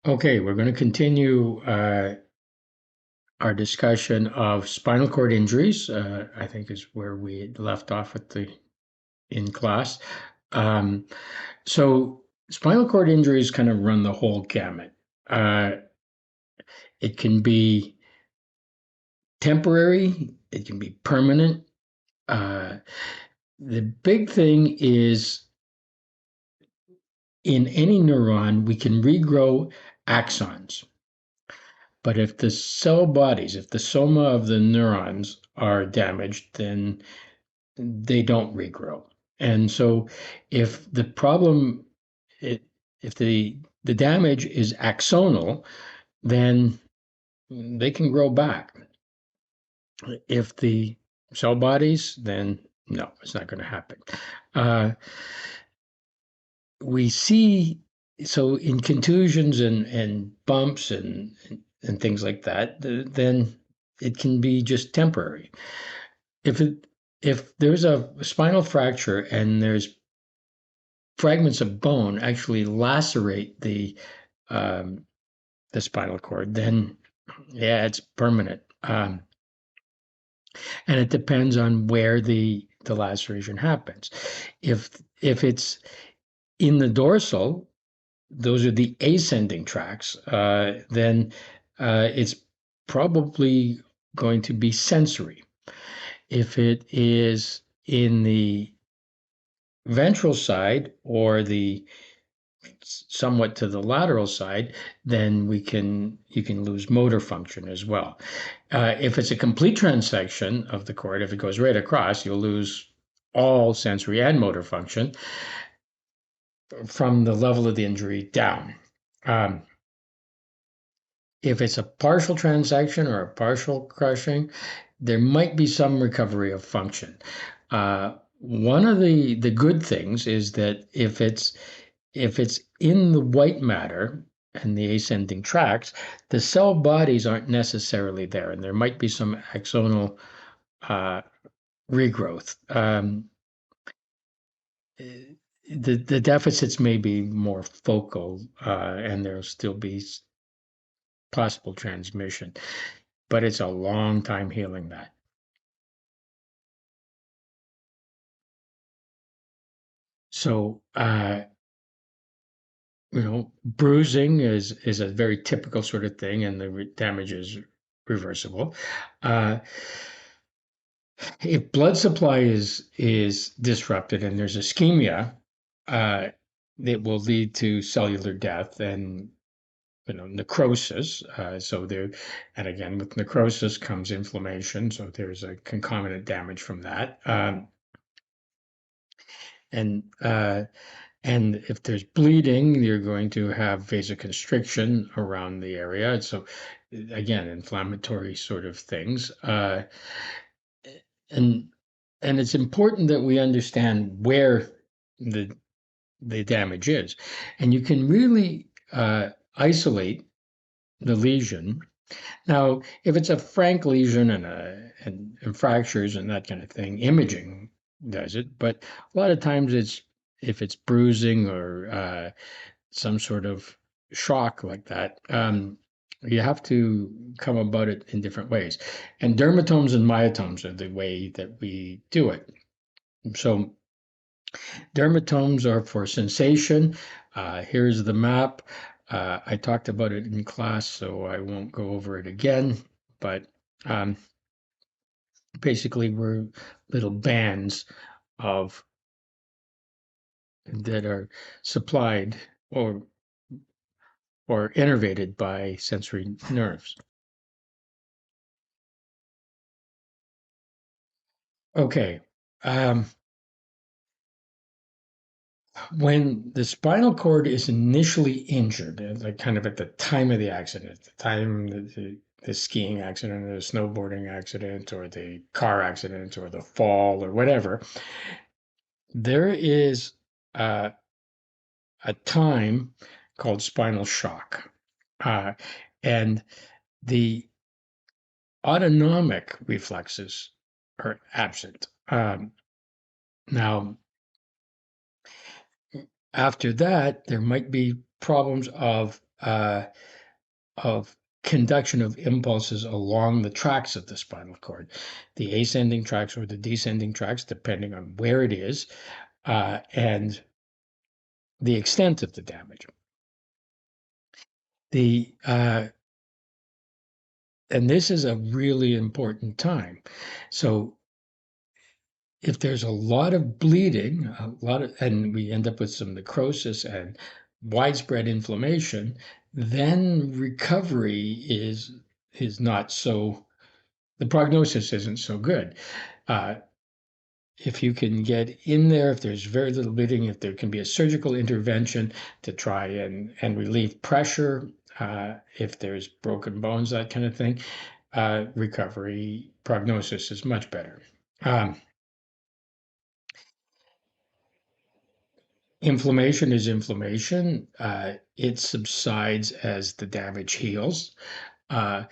Okay, we're going to continue our discussion of spinal cord injuries. I think is where we left off in class. Um, so spinal cord injuries kind of run the whole gamut. Uh, it can be temporary. It can be permanent. Uh, the big thing is in any neuron, we can regrow axons. But if the cell bodies, if the soma of the neurons are damaged, then they don't regrow. And so if the problem, it, if the damage is axonal, then they can grow back. If the cell bodies, then no, it's not going to happen. Uh, we see so in contusions and bumps and things like that, then it can be just temporary. If it if there's a spinal fracture and there's fragments of bone actually lacerate um, the spinal cord, then yeah, it's permanent. And it depends on where the laceration happens. If it's in the dorsal, those are the ascending tracts, then it's probably going to be sensory. If it is in the ventral side or the somewhat to the lateral side, then you can lose motor function as well. If it's a complete transection of the cord, if it goes right across, you'll lose all sensory and motor function from the level of the injury down. Um, if it's a partial transection or a partial crushing, there might be some recovery of function. One of the good things is that if it's in the white matter and the ascending tracts, the cell bodies aren't necessarily there, and there might be some axonal uh, regrowth. The deficits may be more focal, and there'll still be possible transmission, but it's a long time healing that. So, bruising is a very typical sort of thing, and the damage is reversible. Uh, if blood supply is disrupted and there's ischemia, uh, it will lead to cellular death and necrosis. So there, and again with necrosis comes inflammation. So there's a concomitant damage from that. And and if there's bleeding, you're going to have vasoconstriction around the area. So again, inflammatory sort of things. And and it's important that we understand where the the damage is, and you can really isolate the lesion. Now, if it's a frank lesion and fractures and that kind of thing, imaging does it. But a lot of times it's if it's bruising or some sort of shock like that, you have to come about it in different ways. And dermatomes and myotomes are the way that we do it. So dermatomes are for sensation. Here's the map. I talked about it in class, so I won't go over it again. But um, basically, we're little bands of that are supplied or innervated by sensory nerves. Okay. Um, when the spinal cord is initially injured, like kind of at the time of the accident, the time the skiing accident or the snowboarding accident or the car accident or the fall or whatever, there is uh, a time called spinal shock. Uh, and the autonomic reflexes are absent. Now, after that, there might be problems of of conduction of impulses along the tracks of the spinal cord, the ascending tracks or the descending tracks, depending on where it is, and the extent of the damage. The and this is a really important time. So if there's a lot of bleeding, and we end up with some necrosis and widespread inflammation, then recovery is not so, the prognosis isn't so good. If you can get in there, if there's very little bleeding, if there can be a surgical intervention to try and relieve pressure, if there's broken bones, that kind of thing, recovery prognosis is much better. Inflammation is inflammation. It subsides as the damage heals, uh,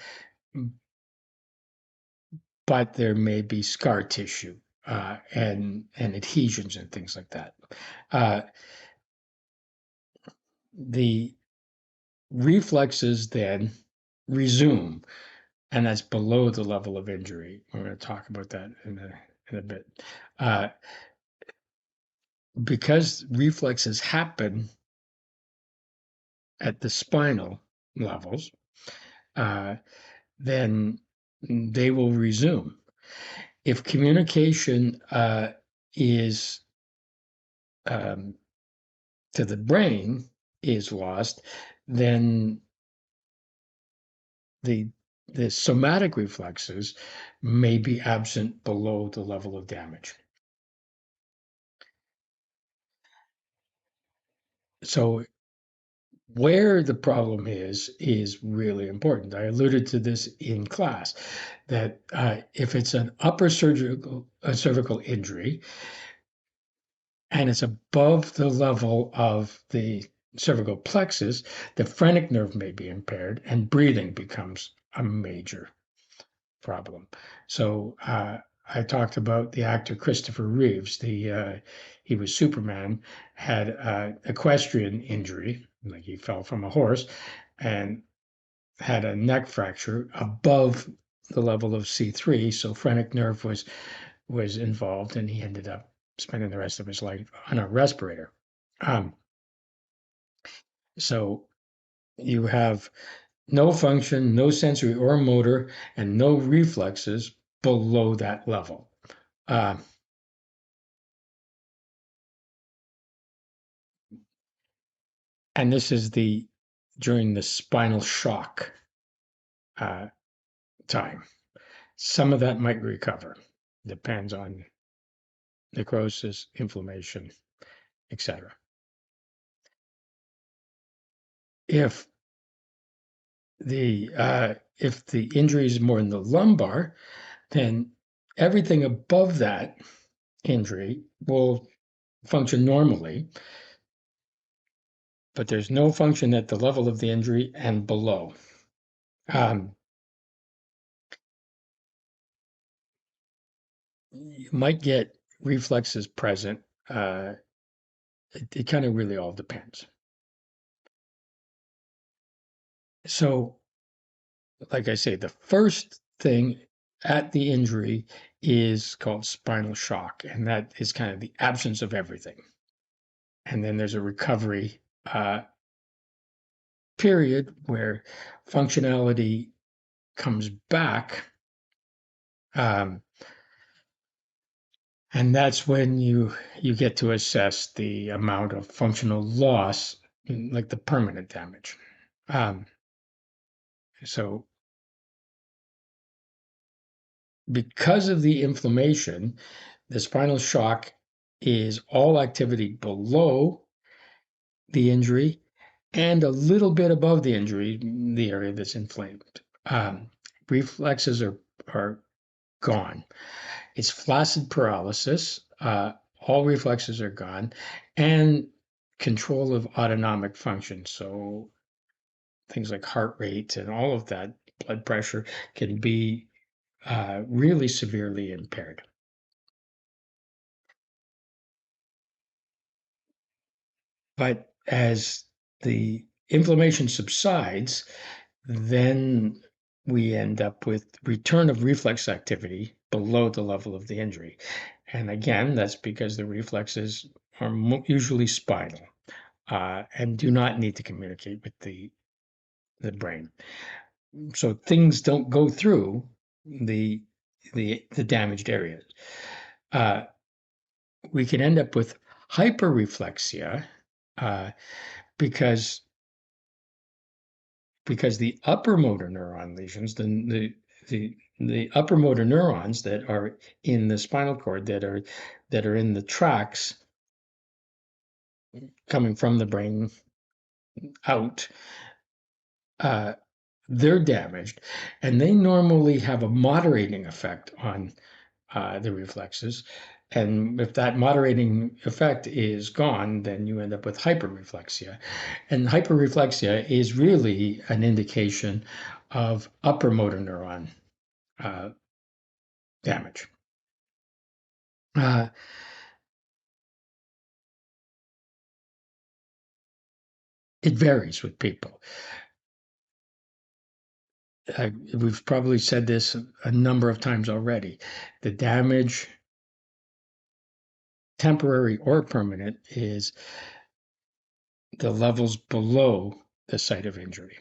but there may be scar tissue and adhesions and things like that. Uh, the reflexes then resume, and that's below the level of injury. We're going to talk about that in a bit. Uh, because reflexes happen at the spinal levels, then they will resume. If communication is to the brain is lost, then the somatic reflexes may be absent below the level of damage. So where the problem is really important. I alluded to this in class, that if it's an upper cervical injury and it's above the level of the cervical plexus, the phrenic nerve may be impaired and breathing becomes a major problem. So I talked about the actor Christopher Reeves. He was Superman, had equestrian injury, like he fell from a horse, and had a neck fracture above the level of C3. So phrenic nerve was involved, and he ended up spending the rest of his life on a respirator. Um, so you have no function, no sensory or motor, and no reflexes below that level. Uh, and this is during the spinal shock uh, time. Some of that might recover. Depends on necrosis, inflammation, etc. If if the injury is more in the lumbar, then everything above that injury will function normally, but there's no function at the level of the injury and below. Um, you might get reflexes present. It kind of really all depends. So, like I say, the first thing at the injury is called spinal shock, and that is kind of the absence of everything. And then there's a recovery period where functionality comes back. And that's when you get to assess the amount of functional loss, like the permanent damage. Um, so because of the inflammation, the spinal shock is all activity below the injury and a little bit above the injury, the area that's inflamed. Reflexes are gone. It's flaccid paralysis. All reflexes are gone, and control of autonomic function. So things like heart rate and all of that, blood pressure can be really severely impaired. But as the inflammation subsides, then we end up with return of reflex activity below the level of the injury. And again, that's because the reflexes are usually spinal and do not need to communicate with the brain. So things don't go through the the damaged areas. Uh, we can end up with hyperreflexia uh, because the upper motor neuron lesions, the upper motor neurons that are in the spinal cord that are in the tracks coming from the brain out, uh, they're damaged, and they normally have a moderating effect on the reflexes. And if that moderating effect is gone, then you end up with hyperreflexia. And hyperreflexia is really an indication of upper motor neuron uh, damage. Uh, it varies with people. We've probably said this a number of times already. The damage, temporary or permanent, is the levels below the site of injury.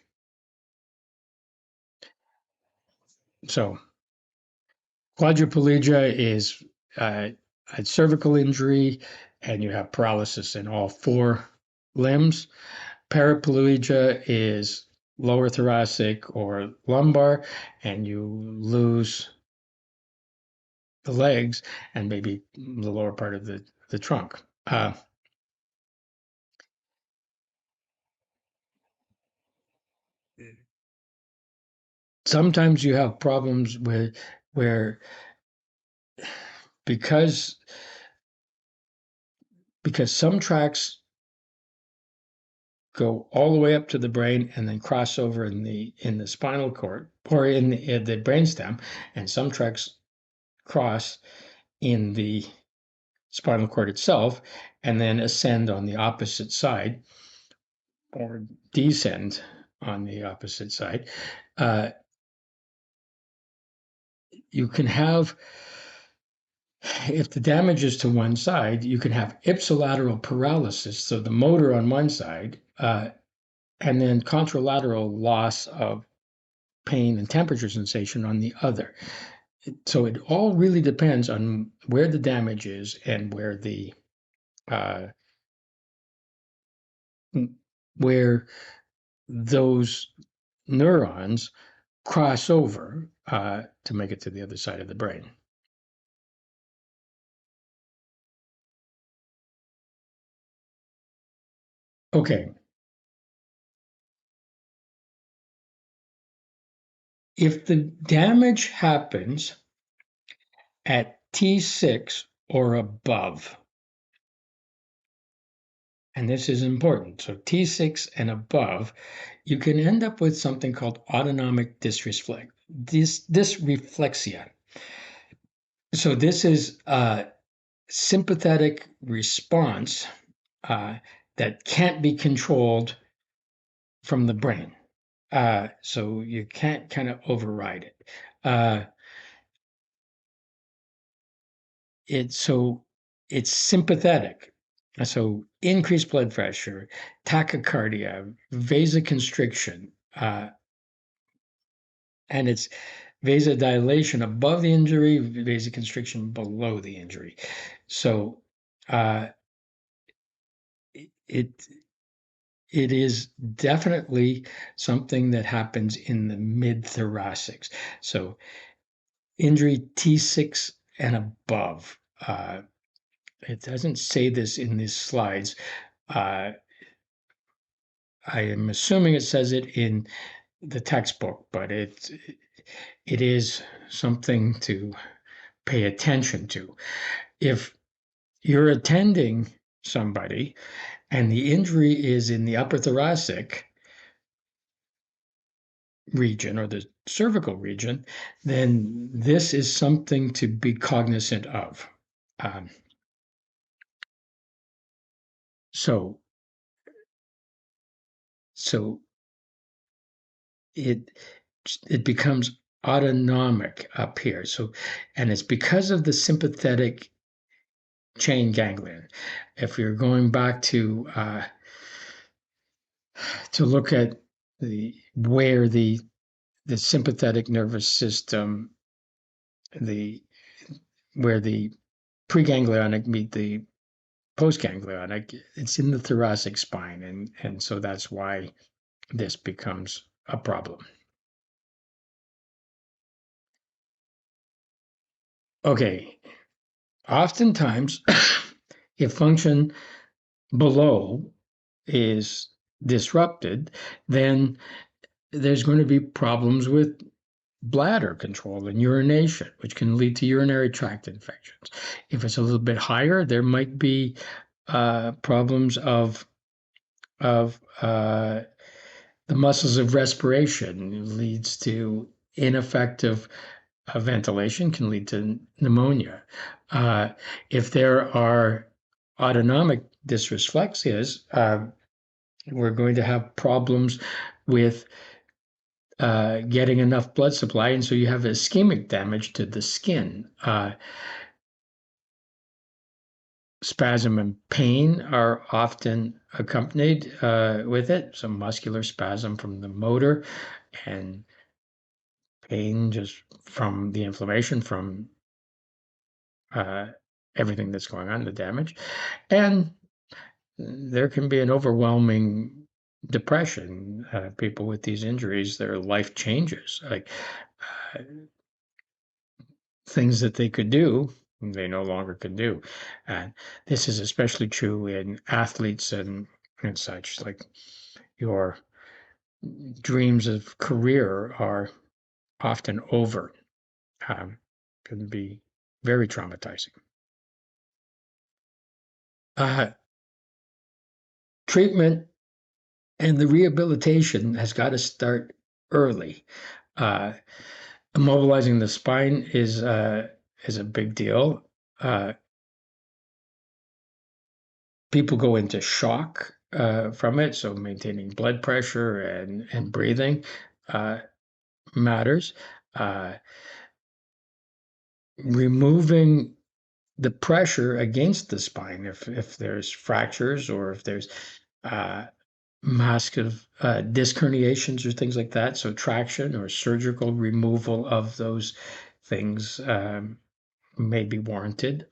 So quadriplegia is uh, a cervical injury, and you have paralysis in all four limbs. Paraplegia is lower thoracic or lumbar, and you lose the legs and maybe the lower part of the trunk. Sometimes you have problems with where because some tracks go all the way up to the brain and then cross over in the spinal cord or in the brainstem, and some tracks cross in the spinal cord itself and then ascend on the opposite side or descend on the opposite side. Uh, you can have, if the damage is to one side, you can have ipsilateral paralysis, so the motor on one side, and then contralateral loss of pain and temperature sensation on the other. So it all really depends on where the damage is and uh, where those neurons cross over to make it to the other side of the brain. Okay, if the damage happens at T6 or above, and this is important, so T6 and above, you can end up with something called autonomic dysreflexia. So this is a sympathetic response that can't be controlled from the brain. So you can't kind of override it. Uh, so it's sympathetic. So increased blood pressure, tachycardia, vasoconstriction, and it's vasodilation above the injury, vasoconstriction below the injury. So uh, it it is definitely something that happens in the mid thoracics. So injury T6 and above. It doesn't say this in these slides. Uh, I am assuming it says it in the textbook, but it is something to pay attention to. If you're attending somebody and the injury is in the upper thoracic region or the cervical region, then this is something to be cognizant of. Um, so So it becomes autonomic up here. So, and it's because of the sympathetic chain ganglion. If you're going back to look at where the sympathetic nervous system, the where the preganglionic meet the postganglionic, it's in the thoracic spine, and so that's why this becomes a problem. Okay, oftentimes, if function below is disrupted, then there's going to be problems with bladder control and urination, which can lead to urinary tract infections. If it's a little bit higher, there might be problems of the muscles of respiration. It leads to ineffective ventilation, can lead to pneumonia. If there are autonomic dysreflexias, we're going to have problems with getting enough blood supply, and so you have ischemic damage to the skin. Spasm and pain are often accompanied with it, some muscular spasm from the motor, and pain just from the inflammation from uh, everything that's going on, the damage. And there can be an overwhelming depression. People with these injuries, their life changes. Like uh, things that they could do, they no longer can do. And this is especially true in athletes and such. Like your dreams of career are often over. Can be very traumatizing. Uh, Treatment and the rehabilitation has got to start early. Uh, Immobilizing the spine is a big deal. Uh, People go into shock from it, so maintaining blood pressure and breathing uh, matters. Uh, Removing the pressure against the spine, if there's fractures or if there's uh, massive disc herniations or things like that, so traction or surgical removal of those things may be warranted.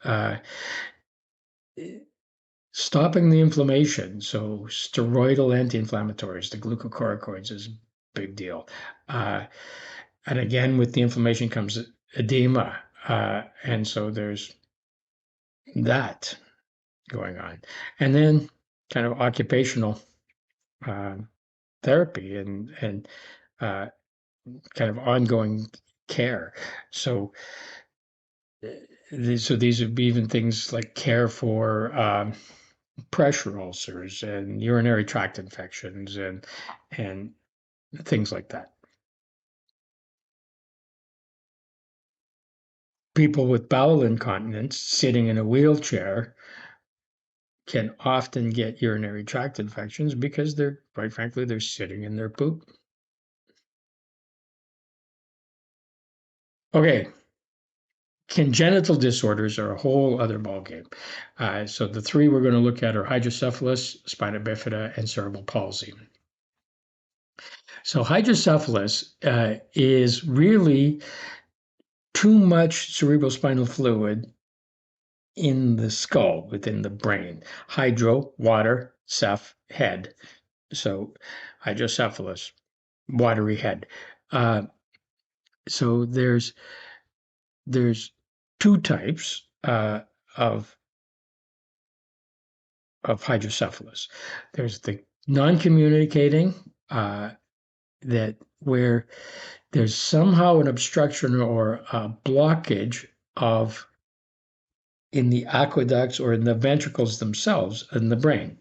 Stopping the inflammation, so steroidal anti-inflammatories, the glucocorticoids is a big deal. And again, with the inflammation comes edema. And so there's that going on. And then kind of occupational uh, therapy and uh, kind of ongoing care. So, these would be even things like care for pressure ulcers and urinary tract infections and things like that. People with bowel incontinence sitting in a wheelchair can often get urinary tract infections because they're, quite frankly, they're sitting in their poop. Okay, congenital disorders are a whole other ballgame. So the three we're going to look at are hydrocephalus, spina bifida, and cerebral palsy. So hydrocephalus is really too much cerebrospinal fluid in the skull, within the brain. Hydro, water, ceph, head. So hydrocephalus, watery head. So there's two types of hydrocephalus. There's the non-communicating that where there's somehow an obstruction or a blockage of in the aqueducts or in the ventricles themselves in the brain.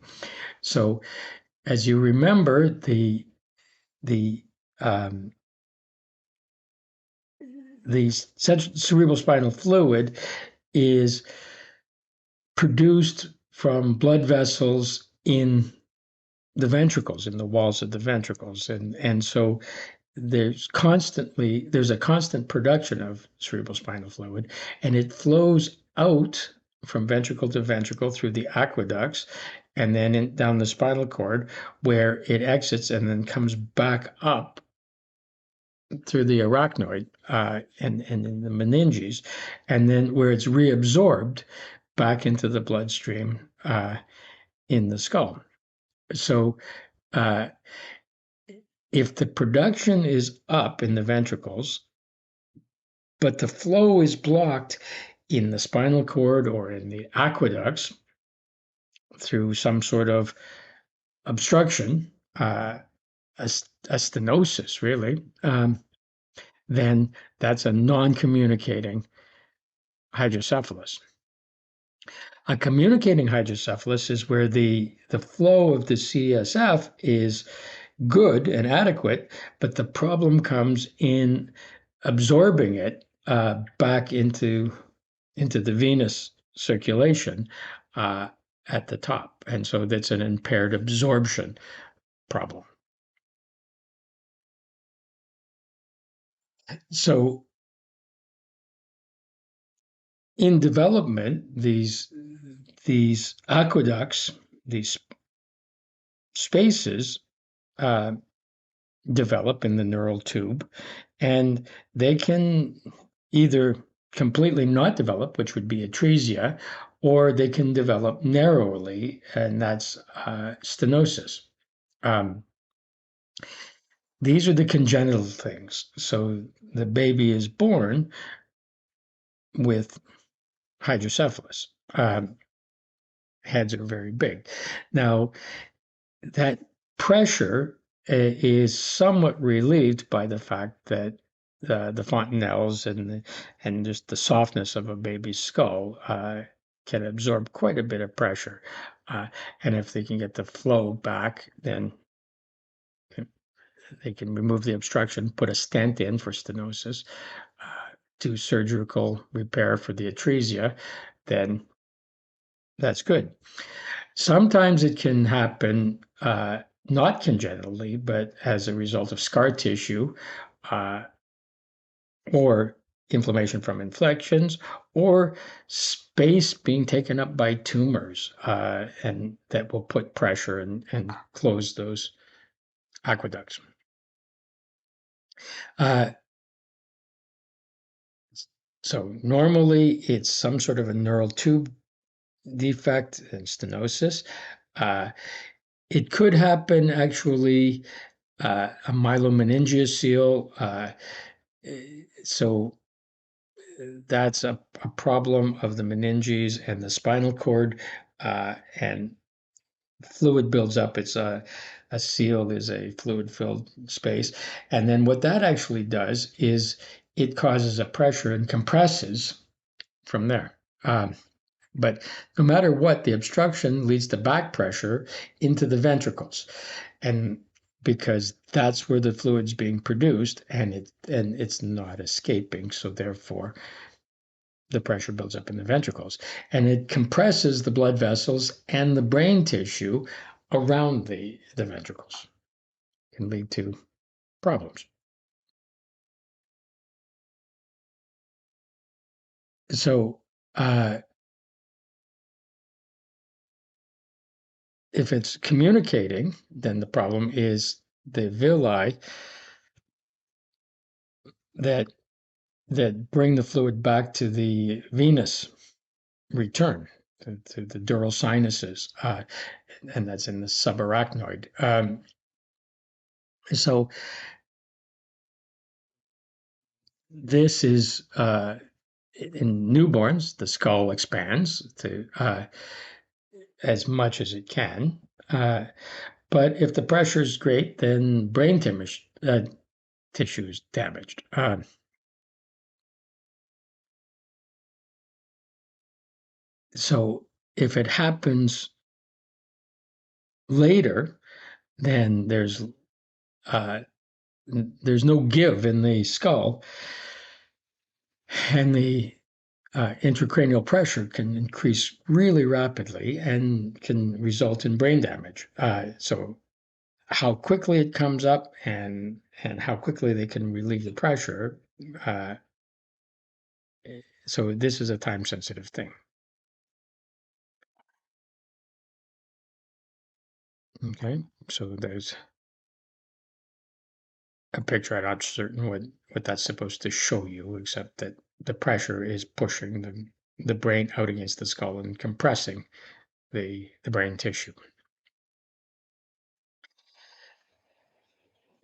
So as you remember, the um, the cerebral spinal fluid is produced from blood vessels in the ventricles, in the walls of the ventricles, and so there's a constant production of cerebrospinal fluid, and it flows out from ventricle to ventricle through the aqueducts, and then down the spinal cord, where it exits and then comes back up through the arachnoid and in the meninges, and then where it's reabsorbed back into the bloodstream in the skull. So uh, if the production is up in the ventricles, but the flow is blocked in the spinal cord or in the aqueducts through some sort of obstruction, a stenosis, really, then that's a non-communicating hydrocephalus. A communicating hydrocephalus is where the flow of the CSF is good and adequate, but the problem comes in absorbing it back into the venous circulation at the top. And so that's an impaired absorption problem. So in development, these aqueducts, these spaces develop in the neural tube, and they can either completely not develop, which would be atresia, or they can develop narrowly, and that's stenosis. These are the congenital things. So the baby is born with hydrocephalus. Heads are very big. Now, that pressure is somewhat relieved by the fact that the fontanelles and just the softness of a baby's skull can absorb quite a bit of pressure. And if they can get the flow back, then they can remove the obstruction, put a stent in for stenosis, do surgical repair for the atresia, then that's good. Sometimes it can happen not congenitally, but as a result of scar tissue or inflammation from infections or space being taken up by tumors, and that will put pressure and close those aqueducts. So normally it's some sort of a neural tube defect and stenosis. It could happen actually a myelomeningeal seal. So that's a problem of the meninges and the spinal cord, and fluid builds up. It's a seal is a fluid-filled space. And then what that actually does is it causes a pressure and compresses from there. But no matter what, the obstruction leads to back pressure into the ventricles. And because that's where the fluid's being produced and it's not escaping. So therefore, the pressure builds up in the ventricles. And it compresses the blood vessels and the brain tissue around the ventricles. It can lead to problems. So if it's communicating, then the problem is the villi that bring the fluid back to the venous return, to the dural sinuses, and that's in the subarachnoid. So this is in newborns, the skull expands to as much as it can. But if the pressure is great, then brain tissue is damaged. So if it happens later, then there's no give in the skull, and the intracranial pressure can increase really rapidly and can result in brain damage. So how quickly it comes up and how quickly they can relieve the pressure. Uh, so this is a time sensitive thing. Okay, so there's a picture. I'm not certain what that's supposed to show you, except that the pressure is pushing the brain out against the skull and compressing the brain tissue.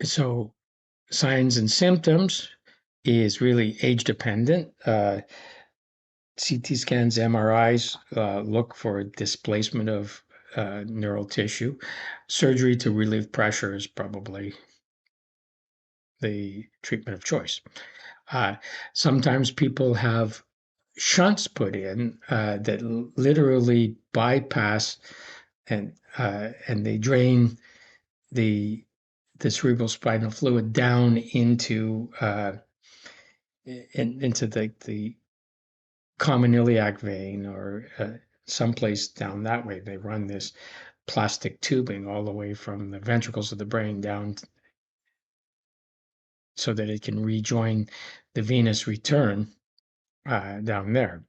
So signs and symptoms is really age dependent. CT scans, MRIs look for displacement of neural tissue. Surgery to relieve pressure is probably the treatment of choice. Uh, Sometimes people have shunts put in that literally bypass and they drain the the cerebral spinal fluid down into the common iliac vein or someplace down that way. They run this plastic tubing all the way from the ventricles of the brain down so that it can rejoin the venous return down there.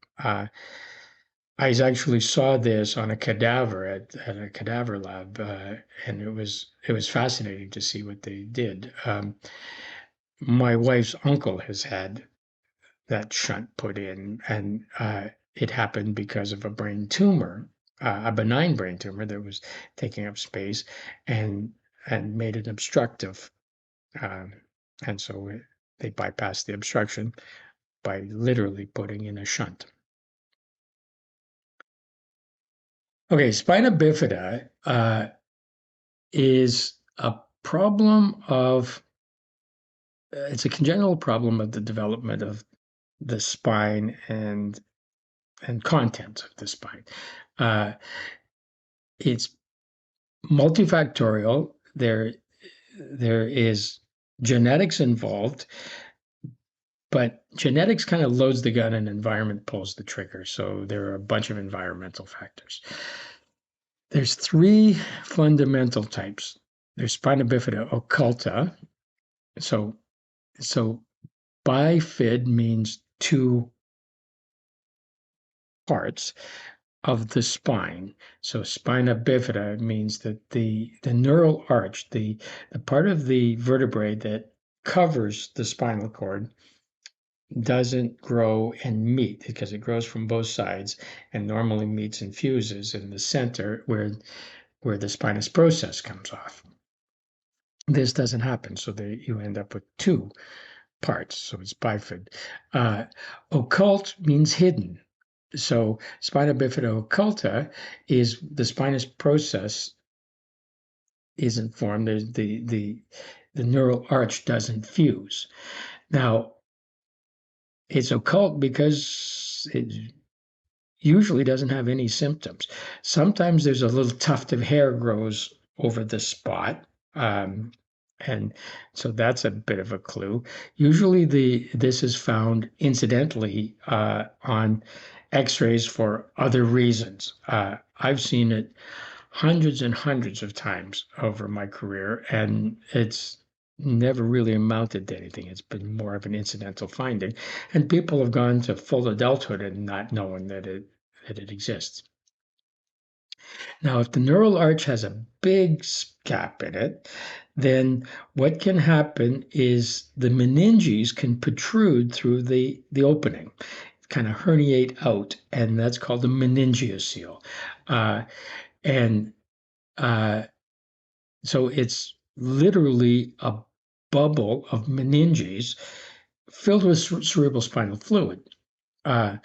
I actually saw this on a cadaver at a cadaver lab, and it was fascinating to see what they did. My wife's uncle has had that shunt put in, and it happened because of a brain tumor, a benign brain tumor that was taking up space, and made it obstructive, um, and so they bypassed the obstruction by literally putting in a shunt. Okay, spina bifida is a problem of it's a congenital problem of the development of the spine and content of the spine. Uh, it's multifactorial. There is genetics involved, but genetics kind of loads the gun and environment pulls the trigger. So there are a bunch of environmental factors. There's three fundamental types. There's spina bifida occulta. So so bifid means two parts of the spine. So spina bifida means that the neural arch, the part of the vertebrae that covers the spinal cord, doesn't grow and meet because it grows from both sides and normally meets and fuses in the center where the spinous process comes off. This doesn't happen, so you end up with two parts. So it's bifid. Occult means hidden. So spina bifida occulta is the spinous process isn't formed. The neural arch doesn't fuse. Now it's occult because it usually doesn't have any symptoms. Sometimes there's a little tuft of hair grows over the spot. Um, and so that's a bit of a clue. Usually this is found incidentally on x-rays for other reasons. I've seen it hundreds and hundreds of times over my career, and it's never really amounted to anything. It's been more of an incidental finding, and people have gone to full adulthood and not knowing that it exists. Now, if the neural arch has a big gap in it, then what can happen is the meninges can protrude through the opening, kind of herniate out, and that's called a meningeocele. And so it's literally a bubble of meninges filled with cerebral spinal fluid. Uh,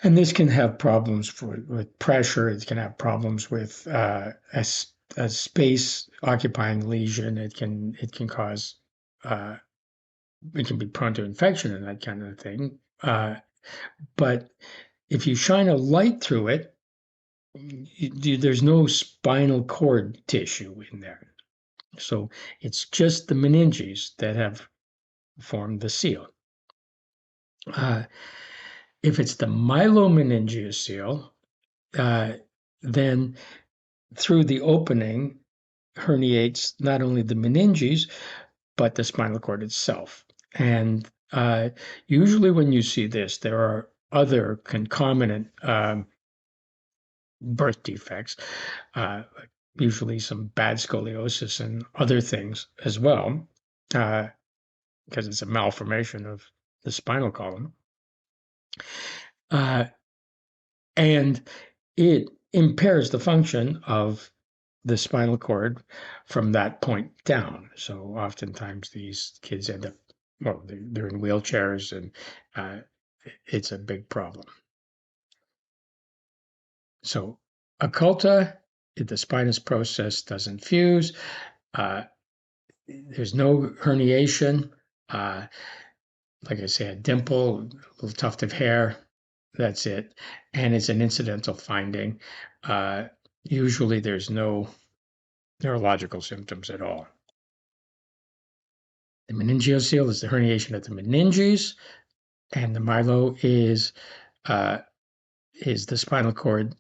and this can have problems with pressure. It can have problems with a space occupying lesion. It can cause it can be prone to infection and that kind of thing. But if you shine a light through it, there's no spinal cord tissue in there. So it's just the meninges that have formed the seal. If it's the myelomeningeal seal, then through the opening, herniates not only the meninges, but the spinal cord itself. And usually when you see this, there are other concomitant birth defects, uh, usually some bad scoliosis and other things as well, because it's a malformation of the spinal column. Uh, and it impairs the function of the spinal cord from that point down. So oftentimes these kids end up, well, they're in wheelchairs, and it's a big problem. So occulta, the spinous process doesn't fuse. There's no herniation. Like I say, a dimple, a little tuft of hair, that's it. And it's an incidental finding. Usually there's no neurological symptoms at all. The meningeal is the herniation of the meninges, and the myelo is the spinal cord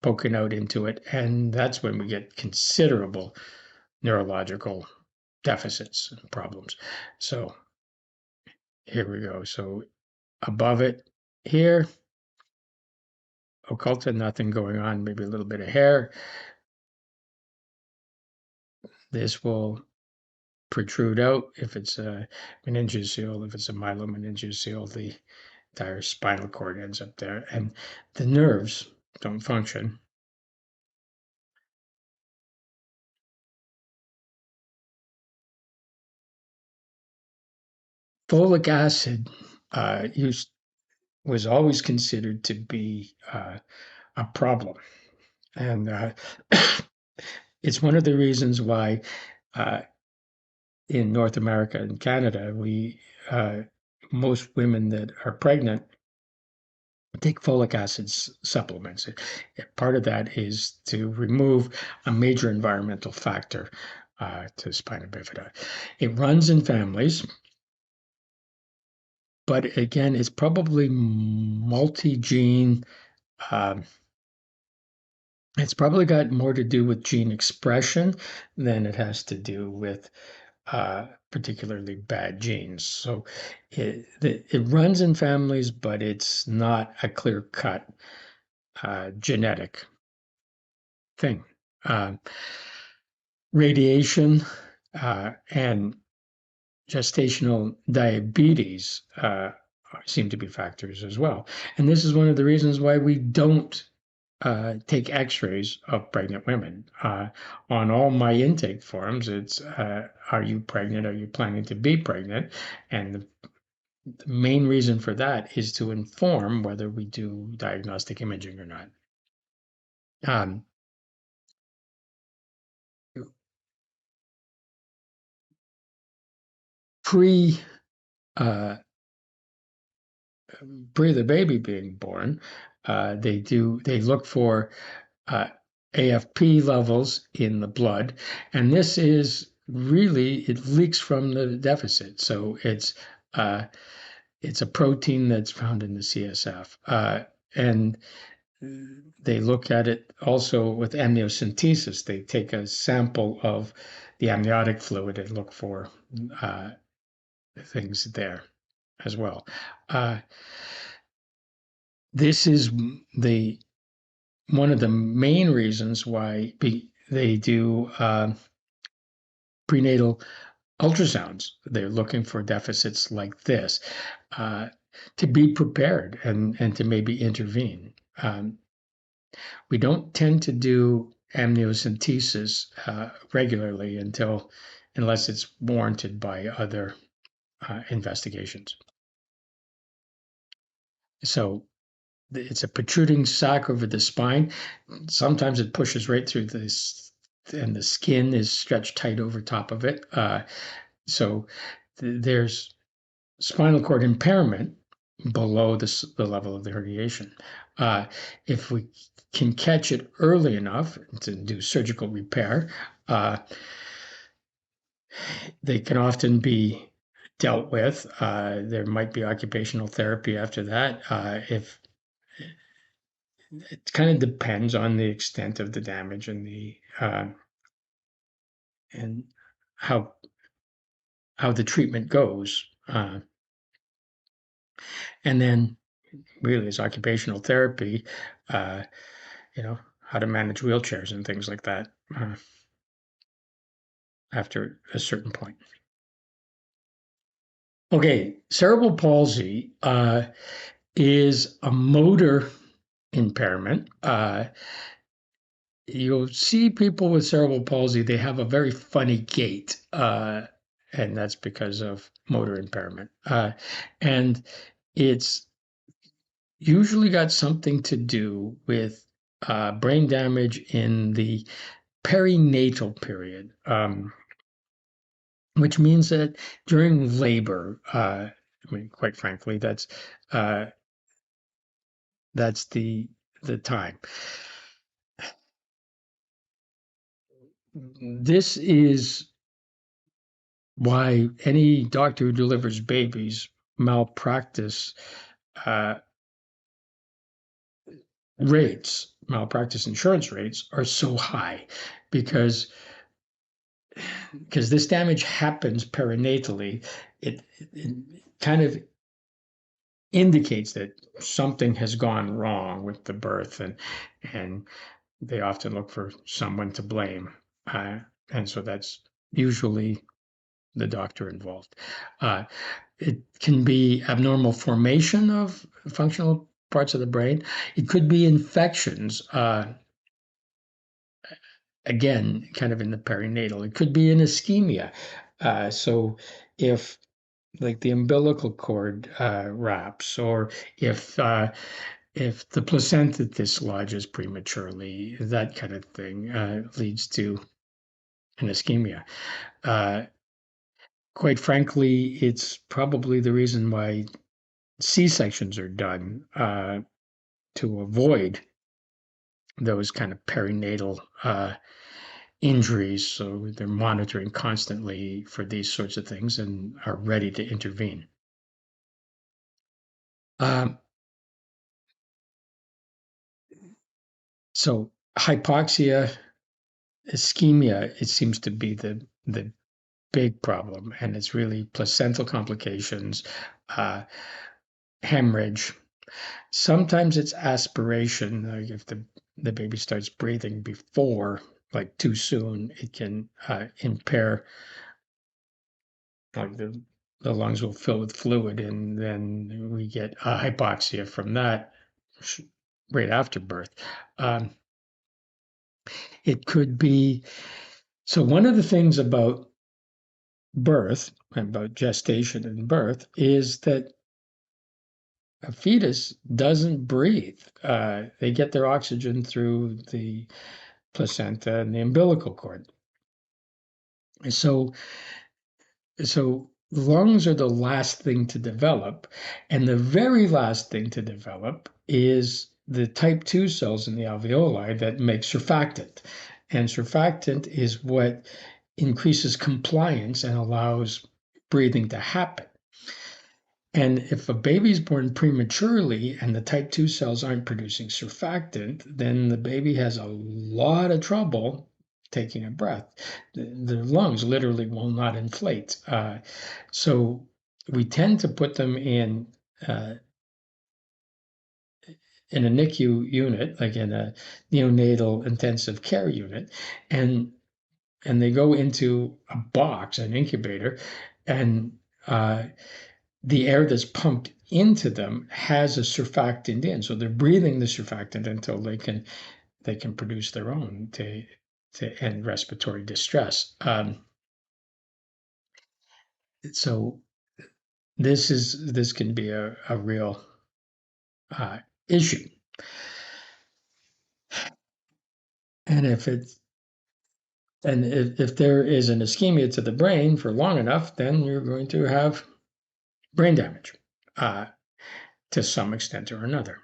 poking out into it, and that's when we get considerable neurological deficits and problems. So here we go. So above it here, occulta, nothing going on, maybe a little bit of hair. This will protrude out if it's a meningeal. If it's a myelomeningeal, the entire spinal cord ends up there, and the nerves don't function. Folic acid was always considered to be a problem, and it's one of the reasons why in North America and Canada, most women that are pregnant take folic acid supplements. Part of that is to remove a major environmental factor to spina bifida. It runs in families, but again, it's probably multi-gene. Um, it's probably got more to do with gene expression than it has to do with particularly bad genes. So it runs in families, but it's not a clear-cut genetic thing. Radiation and gestational diabetes seem to be factors as well. And this is one of the reasons why we don't take x-rays of pregnant women. On all my intake forms, it's are you pregnant? Are you planning to be pregnant? And the main reason for that is to inform whether we do diagnostic imaging or not. Pre pre the baby being born, they look for AFP levels in the blood, and this is really, it leaks from the deficit. So it's a protein that's found in the CSF, and they look at it also with amniocentesis. They take a sample of the amniotic fluid and look for things there as well. This is one of the main reasons why they do prenatal ultrasounds. They're looking for deficits like this to be prepared and to maybe intervene. We don't tend to do amniocentesis regularly unless it's warranted by other investigations. So it's a protruding sac over the spine. Sometimes it pushes right through this, and the skin is stretched tight over top of it. So there's spinal cord impairment below the level of the herniation. If we can catch it early enough to do surgical repair, they can often be dealt with. There might be occupational therapy after that. If It kind of depends on the extent of the damage and and how the treatment goes. And then really is occupational therapy, uh, how to manage wheelchairs and things like that after a certain point. Okay, cerebral palsy is a motor impairment. You'll see people with cerebral palsy, they have a very funny gait, and that's because of motor impairment. And it's usually got something to do with brain damage in the perinatal period, which means that during labor, I mean, quite frankly, uh, that's the time. This is why any doctor who delivers babies malpractice uh, malpractice insurance rates are so high because this damage happens perinatally. It kind of indicates that something has gone wrong with the birth, and they often look for someone to blame, and so that's usually the doctor involved. Uh, it can be abnormal formation of functional parts of the brain. It could be infections. Again, kind of in the perinatal. It could be an ischemia. So if like the umbilical cord wraps, or if the placenta dislodges prematurely, that kind of thing leads to an ischemia. Uh, Quite frankly, it's probably the reason why C-sections are done to avoid those kind of perinatal injuries. So they're monitoring constantly for these sorts of things and are ready to intervene. Um, so hypoxia, ischemia, it seems to be the big problem, and it's really placental complications, uh, hemorrhage. Sometimes it's aspiration. Like if the baby starts breathing before, like too soon, it can impair, like the lungs will fill with fluid, and then we get hypoxia from that right after birth. Um, it could be so. One of the things about birth, about gestation and birth, is that a fetus doesn't breathe. They get their oxygen through the placenta and the umbilical cord. So, lungs are the last thing to develop, and the very last thing to develop is the type 2 cells in the alveoli that make surfactant. And surfactant is what increases compliance and allows breathing to happen. And if a baby's born prematurely and the type 2 cells aren't producing surfactant, then the baby has a lot of trouble taking a breath. The lungs literally will not inflate. So we tend to put them in a NICU unit, like in a neonatal intensive care unit, and they go into a box, an incubator, and the air that's pumped into them has a surfactant in, so they're breathing the surfactant until they can produce their own to end respiratory distress. So this can be a real issue, and if there is an ischemia to the brain for long enough, then you're going to have brain damage uh, to some extent or another.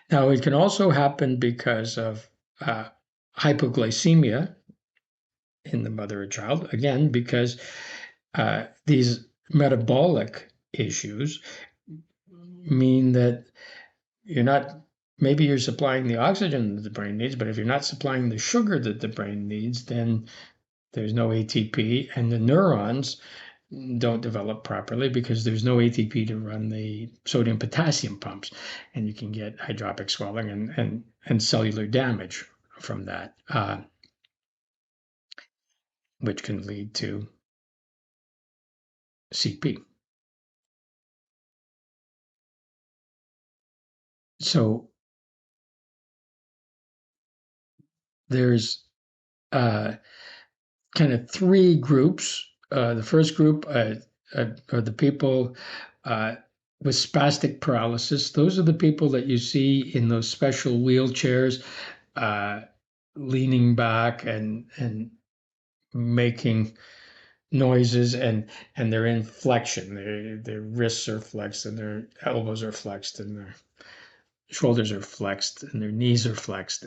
Now, it can also happen because of hypoglycemia in the mother or child, again, because these metabolic issues mean that you're not, maybe you're supplying the oxygen that the brain needs, but if you're not supplying the sugar that the brain needs, then there's no ATP, and the neurons don't develop properly because there's no ATP to run the sodium potassium pumps, and you can get hydropic swelling and cellular damage from that, which can lead to CP. So there's kind of three groups. The first group are the people with spastic paralysis. Those are the people that you see in those special wheelchairs, uh, leaning back and making noises, and they're in flexion. Their wrists are flexed, and their elbows are flexed, and their shoulders are flexed, and their knees are flexed,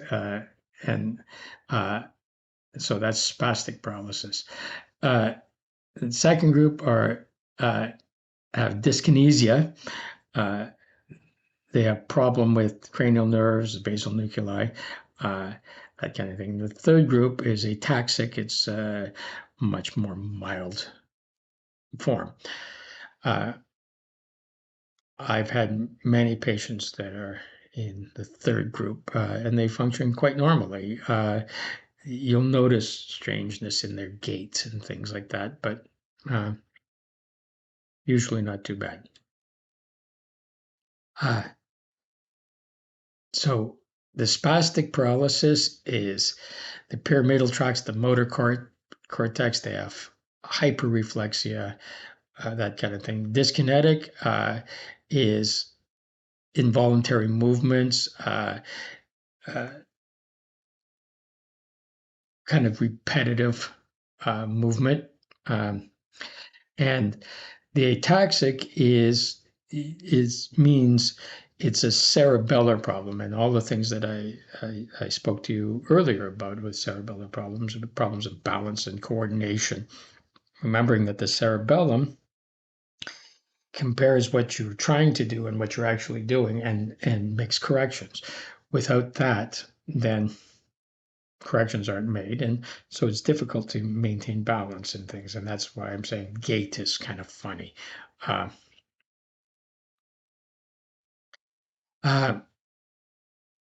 and uh, so that's spastic paralysis. The second group are have dyskinesia. Uh, they have problem with cranial nerves, basal nuclei, uh, that kind of thing. The third group is ataxic. It's much more mild form. I've had many patients that are in the third group, and they function quite normally. You'll notice strangeness in their gait and things like that, but usually not too bad. Uh, so the spastic paralysis is the pyramidal tracts, the motor cortex. They have hyperreflexia, that kind of thing. Dyskinetic is involuntary movements, uh, kind of repetitive movement. And the ataxic means it's a cerebellar problem, and all the things that I spoke to you earlier about with cerebellar problems of balance and coordination. Remembering that the cerebellum compares what you're trying to do and what you're actually doing and makes corrections. Without that, then corrections aren't made, and so it's difficult to maintain balance and things, and that's why I'm saying gait is kind of funny. Uh, uh,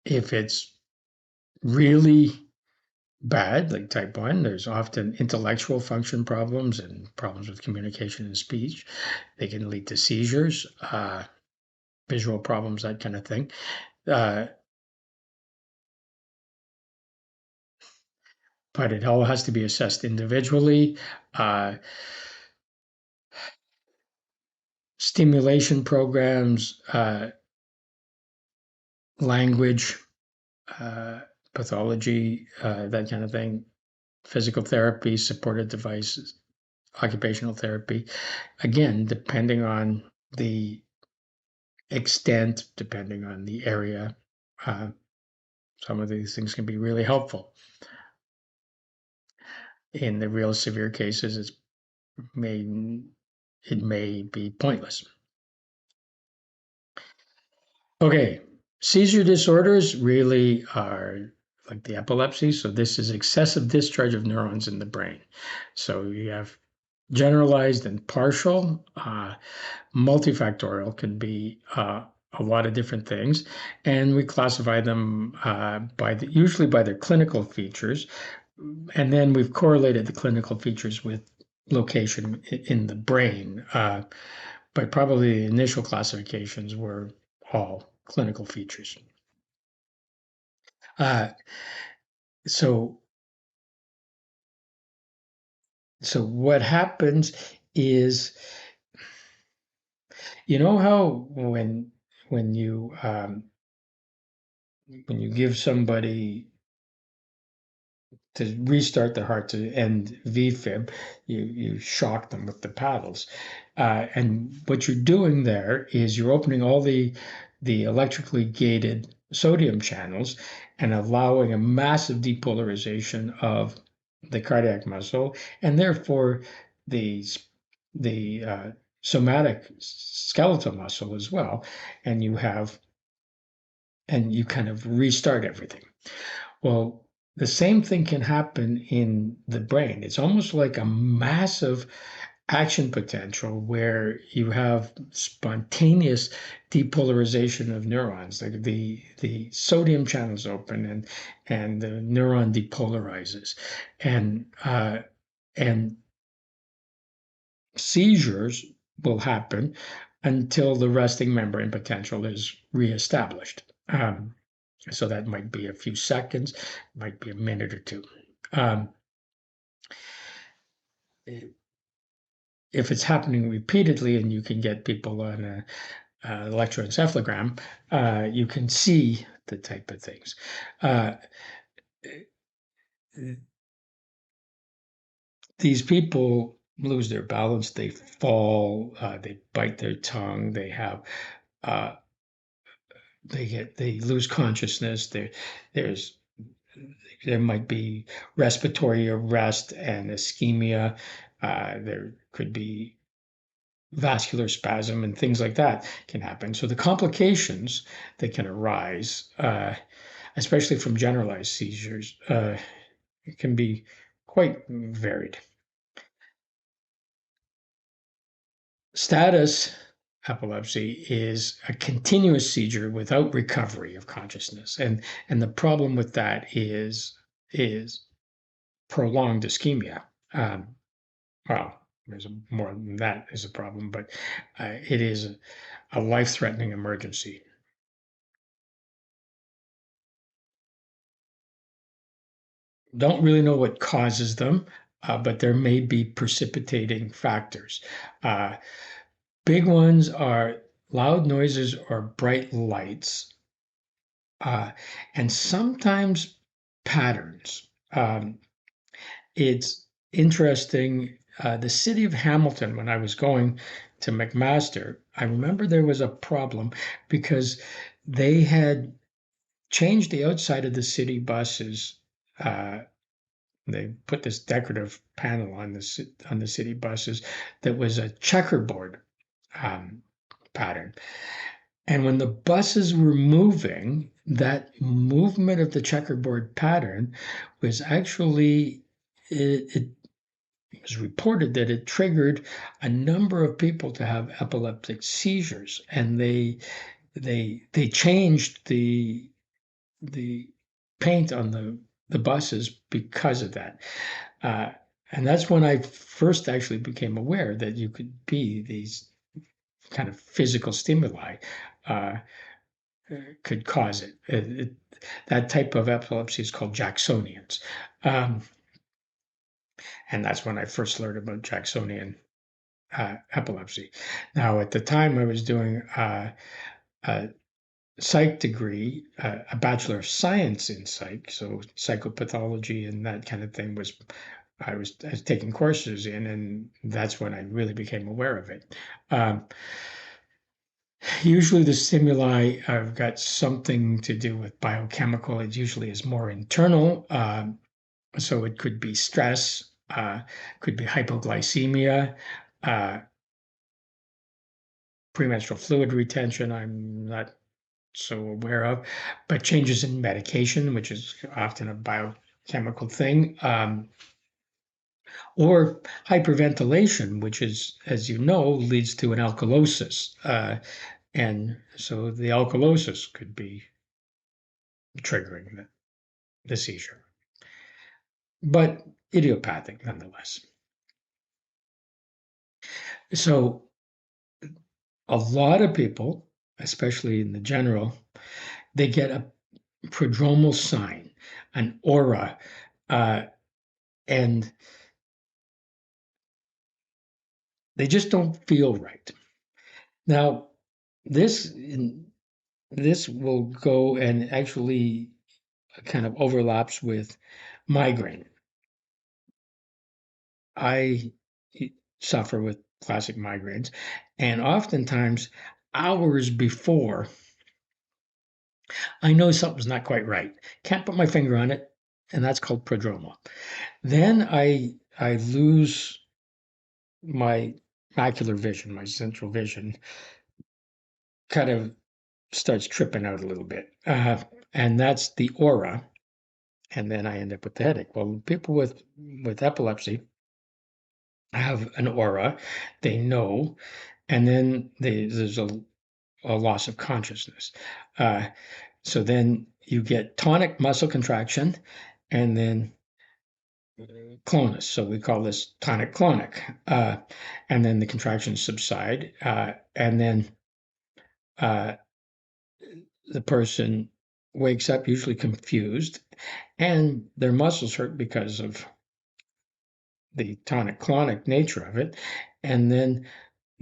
if it's really bad, like type 1, there's often intellectual function problems and problems with communication and speech. They can lead to seizures, visual problems, that kind of thing. But it all has to be assessed individually. Uh, Stimulation programs, language, uh, pathology, that kind of thing, physical therapy, supported devices, occupational therapy. Again, depending on the extent, depending on the area, uh, some of these things can be really helpful. In the real severe cases, it may be pointless. Okay, seizure disorders really are like the epilepsy. So this is excessive discharge of neurons in the brain. So you have generalized and partial. Multifactorial can be a lot of different things, and we classify them usually by their clinical features, and then we've correlated the clinical features with location in the brain. But probably the initial classifications were all clinical features. Uh, so, so what happens is, you know how when you when you give somebody to restart the heart to end VFib, you shock them with the paddles, and what you're doing there is you're opening all the electrically gated sodium channels and allowing a massive depolarization of the cardiac muscle, and therefore the the somatic skeletal muscle as well, and you kind of restart everything. Well, the same thing can happen in the brain. It's almost like a massive action potential where you have spontaneous depolarization of neurons. Like the sodium channels open and the neuron depolarizes, and and seizures will happen until the resting membrane potential is reestablished. So that might be a few seconds, might be a minute or two. Um, if it's happening repeatedly and you can get people on a electroencephalogram, you can see the type of things. Uh, these people lose their balance, they fall, they bite their tongue, uh, they lose consciousness. There's there might be respiratory arrest and ischemia. There could be vascular spasm and things like that can happen. So the complications that can arise, especially from generalized seizures, can be quite varied. Status epilepsy is a continuous seizure without recovery of consciousness, and the problem with that is prolonged ischemia. Well, there's more than that is a problem, but it is a life-threatening emergency. Don't really know what causes them, but there may be precipitating factors. Uh, Big ones are loud noises or bright lights, uh, and sometimes patterns. It's interesting. The city of Hamilton, when I was going to McMaster, I remember there was a problem because they had changed the outside of the city buses. Uh, they put this decorative panel on the city buses that was a checkerboard um, pattern. And when the buses were moving, that movement of the checkerboard pattern was actually, it was reported that it triggered a number of people to have epileptic seizures, and they changed the paint on the buses because of that. Uh, and that's when I first actually became aware that you could be these kind of physical stimuli uh, could cause it. That type of epilepsy is called Jacksonians. Um, and that's when I first learned about Jacksonian epilepsy. Now, at the time, I was doing a psych degree, a Bachelor of Science in psych, so psychopathology and that kind of thing I was taking courses in, and that's when I really became aware of it. Um, Usually, the stimuli have got something to do with biochemical. It usually is more internal, so it could be stress, could be hypoglycemia, uh, premenstrual fluid retention. I'm not so aware of, but changes in medication, which is often a biochemical thing, or hyperventilation, which is, as you know, leads to an alkalosis. And so the alkalosis could be triggering the seizure, but idiopathic nonetheless. So a lot of people, especially in the general, they get a prodromal sign, an aura, uh, and they just don't feel right. Now, this this will go and actually kind of overlaps with migraine. I suffer with classic migraines, and oftentimes hours before I know something's not quite right. Can't put my finger on it, and that's called prodromal. Then I lose my macular vision, my central vision, kind of starts tripping out a little bit, and that's the aura. and then I end up with the headache. Well, people with epilepsy have an aura, they know, and then there's a loss of consciousness. Uh, so then you get tonic muscle contraction, and then clonus. So we call this tonic clonic. And then the contractions subside, and then uh, the person wakes up usually confused, and their muscles hurt because of the tonic clonic nature of it, and then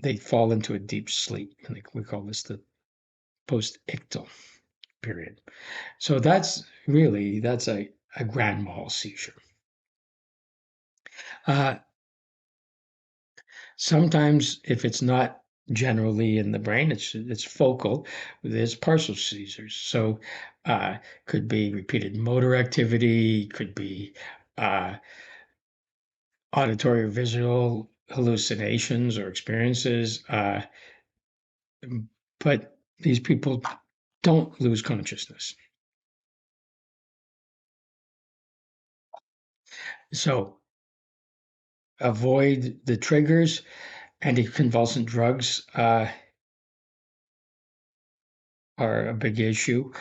they fall into a deep sleep. And we call this the post-ictal period. So that's a grand mal seizure. Uh, Sometimes, if it's not generally in the brain, it's focal. There's partial seizures. So could be repeated motor activity, could be uh, auditory or visual hallucinations or experiences. But these people don't lose consciousness. So avoid the triggers. Anticonvulsant drugs are a big issue.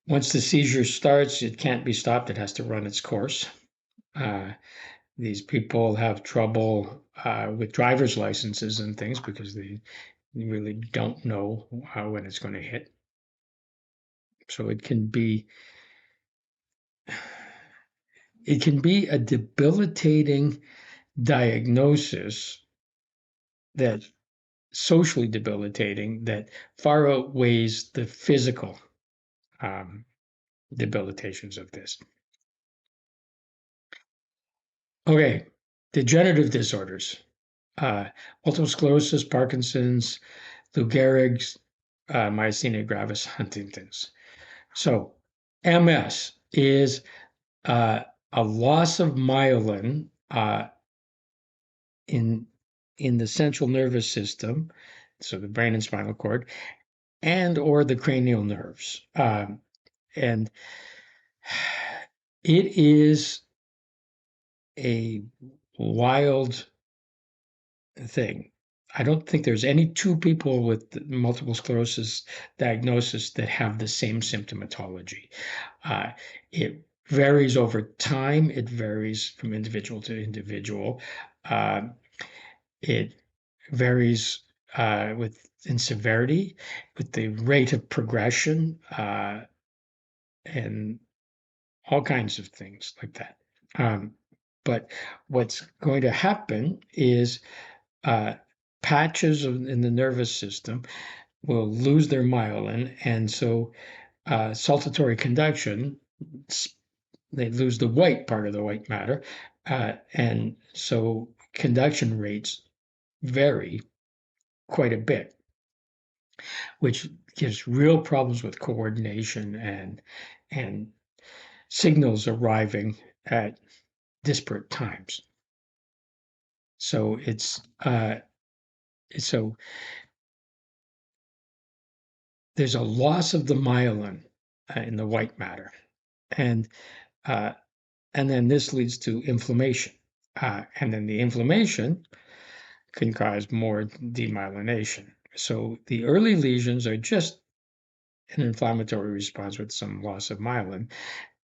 Once the seizure starts, it can't be stopped. It has to run its course. Uh, these people have trouble with driver's licenses and things because they really don't know when it's going to hit. So it can be a debilitating diagnosis, that socially debilitating, that far outweighs the physical um, debilitations of this. Okay, degenerative disorders, multiple sclerosis, Parkinson's, Lou Gehrig's, myasthenia gravis, Huntington's. So MS is a loss of myelin in the central nervous system, so the brain and spinal cord, and or the cranial nerves. And it is a wild thing. I don't think there's any two people with multiple sclerosis diagnosis that have the same symptomatology. It varies over time. It varies from individual to individual. Uh, it varies in severity, with the rate of progression, and all kinds of things like that. But what's going to happen is uh, patches in the nervous system will lose their myelin, and so saltatory conduction, they lose the white part of the white matter, and so conduction rates vary quite a bit, which gives real problems with coordination and signals arriving at disparate times. So so there's a loss of the myelin in the white matter, and uh, then this leads to inflammation, and then the inflammation can cause more demyelination. So the early lesions are just an inflammatory response with some loss of myelin,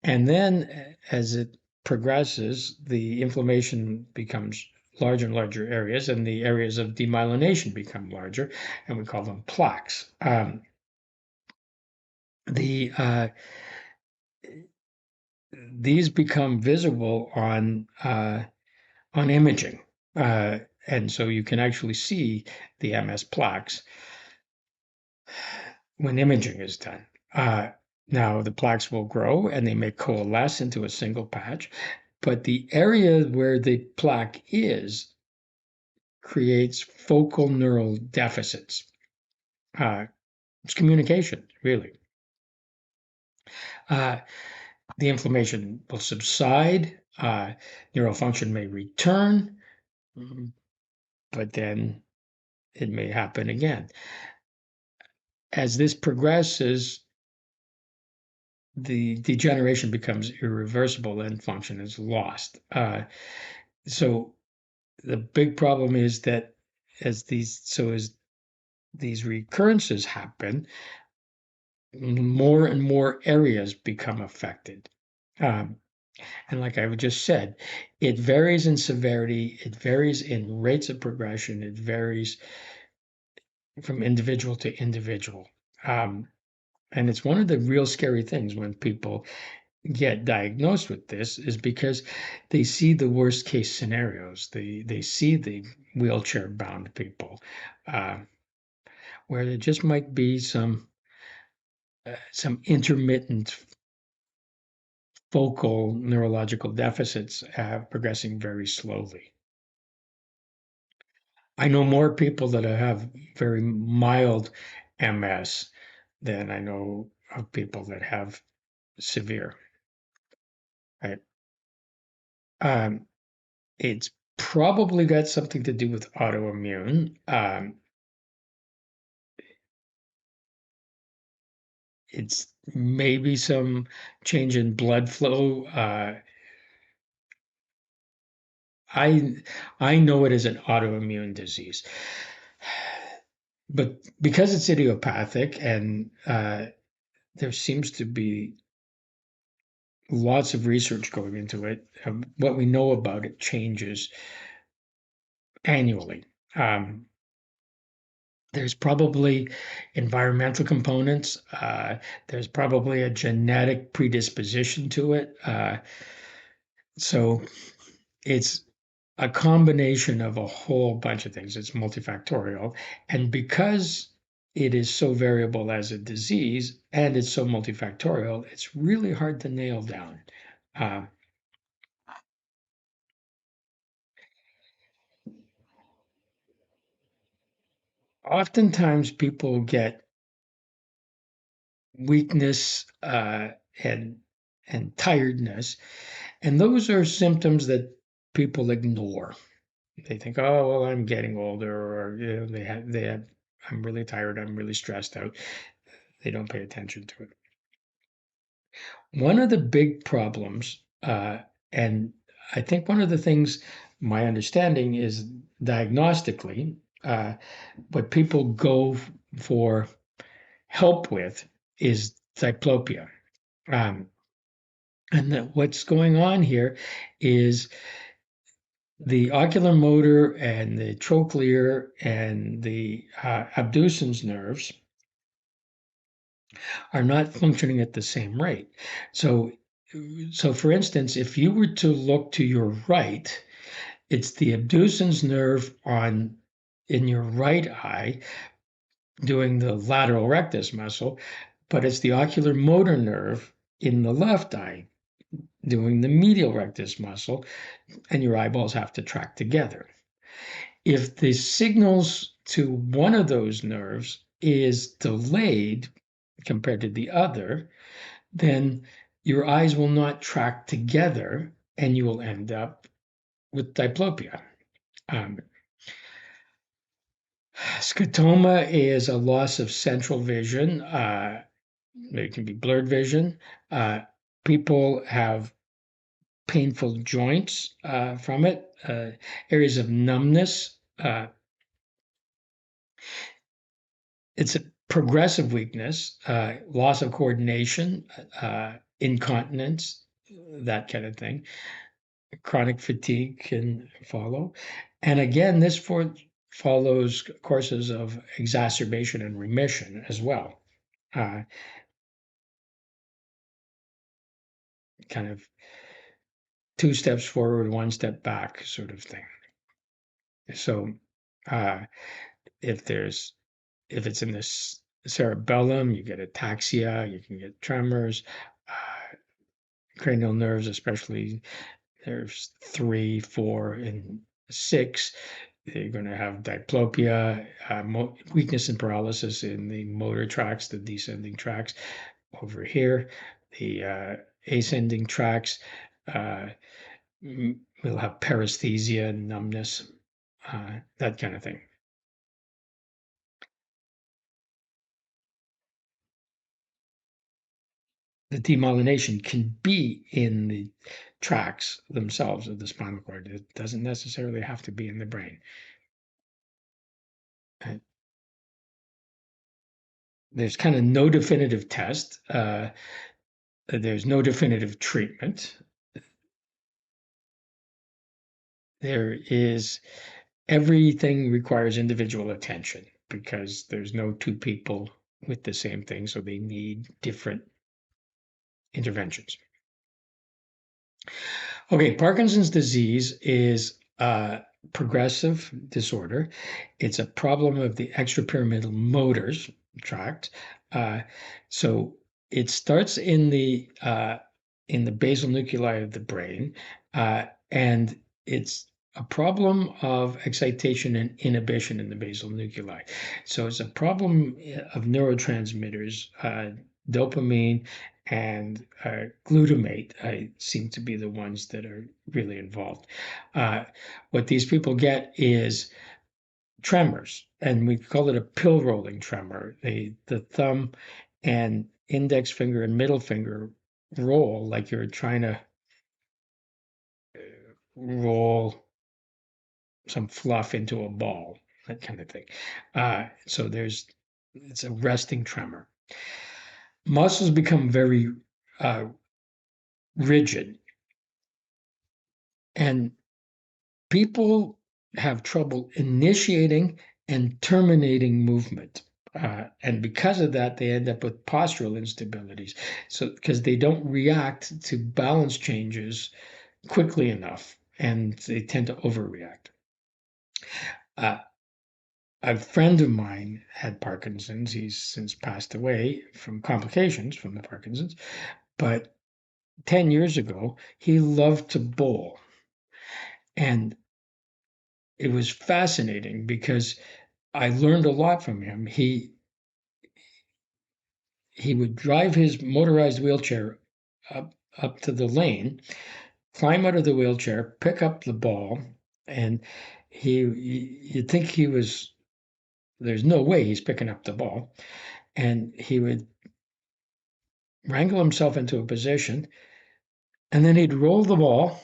and then as it progresses, the inflammation becomes larger and larger areas, and the areas of demyelination become larger, and we call them plaques. The These become visible on imaging, and so you can actually see the MS plaques when imaging is done. Now the plaques will grow and they may coalesce into a single patch, but the area where the plaque is creates focal neural deficits. It's communication, really. The inflammation will subside, neural function may return, but then it may happen again. As this progresses, the degeneration becomes irreversible and function is lost. So the big problem is that as these recurrences happen, more and more areas become affected. Um, and like I just said, it varies in severity, it varies in rates of progression, it varies from individual to individual. Um, and it's one of the real scary things when people get diagnosed with this is because they see the worst case scenarios. They see the wheelchair bound people, uh, where there just might be some intermittent focal neurological deficits progressing very slowly. I know more people that have very mild MS than I know of people that have severe. Right? Um, it's probably got something to do with autoimmune. It's maybe some change in blood flow. I I know it as an autoimmune disease, but because it's idiopathic and there seems to be lots of research going into it, what we know about it changes annually. Um, there's probably environmental components. There's probably a genetic predisposition to it. So it's a combination of a whole bunch of things. It's multifactorial. And because it is so variable as a disease and it's so multifactorial, it's really hard to nail down. Uh, Oftentimes, people get weakness and tiredness, and those are symptoms that people ignore. They think, "Oh, well, I'm getting older," or they have, "I'm really tired. I'm really stressed out." They don't pay attention to it. One of the big problems, and I think one of the things my understanding is diagnostically, what people go for help with is diplopia. Um, and what's going on here is the ocular motor and the trochlear and the abducens nerves are not functioning at the same rate. So, so for instance, if you were to look to your right, it's the abducens nerve on in your right eye doing the lateral rectus muscle, but it's the ocular motor nerve in the left eye doing the medial rectus muscle, and your eyeballs have to track together. If the signals to one of those nerves is delayed compared to the other, then your eyes will not track together and you will end up with diplopia. Um, Scotoma is a loss of central vision. It can be blurred vision. Uh, People have painful joints from it, areas of numbness. It's a progressive weakness, loss of coordination, incontinence, that kind of thing. Chronic fatigue can follow. And again, follows courses of exacerbation and remission as well. Uh, Kind of two steps forward, one step back sort of thing. So uh, if there's if it's in the cerebellum, you get ataxia, you can get tremors, cranial nerves, especially there's 3, 4, and 6. You're going to have diplopia, weakness and paralysis in the motor tracts, the descending tracts over here, the ascending tracts. Uh, we'll have paresthesia, numbness, that kind of thing. the demyelination can be in the tracts themselves of the spinal cord. It doesn't necessarily have to be in the brain. There's kind of no definitive test. There's no definitive treatment. There is everything requires individual attention because there's no two people with the same thing, so they need different interventions. Okay, Parkinson's disease is a progressive disorder. It's a problem of the extrapyramidal motors tract. So it starts in the basal nuclei of the brain, and it's a problem of excitation and inhibition in the basal nuclei. So it's a problem of neurotransmitters, dopamine and glutamate seem to be the ones that are really involved. What these people get is tremors, and we call it a pill rolling tremor. The thumb and index finger and middle finger roll like you're trying to roll some fluff into a ball, that kind of thing. So it's a resting tremor. Muscles become very rigid, and people have trouble initiating and terminating movement. And because of that, they end up with postural instabilities. So, because they don't react to balance changes quickly enough, and they tend to overreact. A friend of mine had Parkinson's. He's since passed away from complications from the Parkinson's. But 10 years ago, he loved to bowl. And it was fascinating because I learned a lot from him. He would drive his motorized wheelchair up to the lane, climb out of the wheelchair, pick up the ball, and you'd think there's no way he's picking up the ball. And he would wrangle himself into a position, and then he'd roll the ball,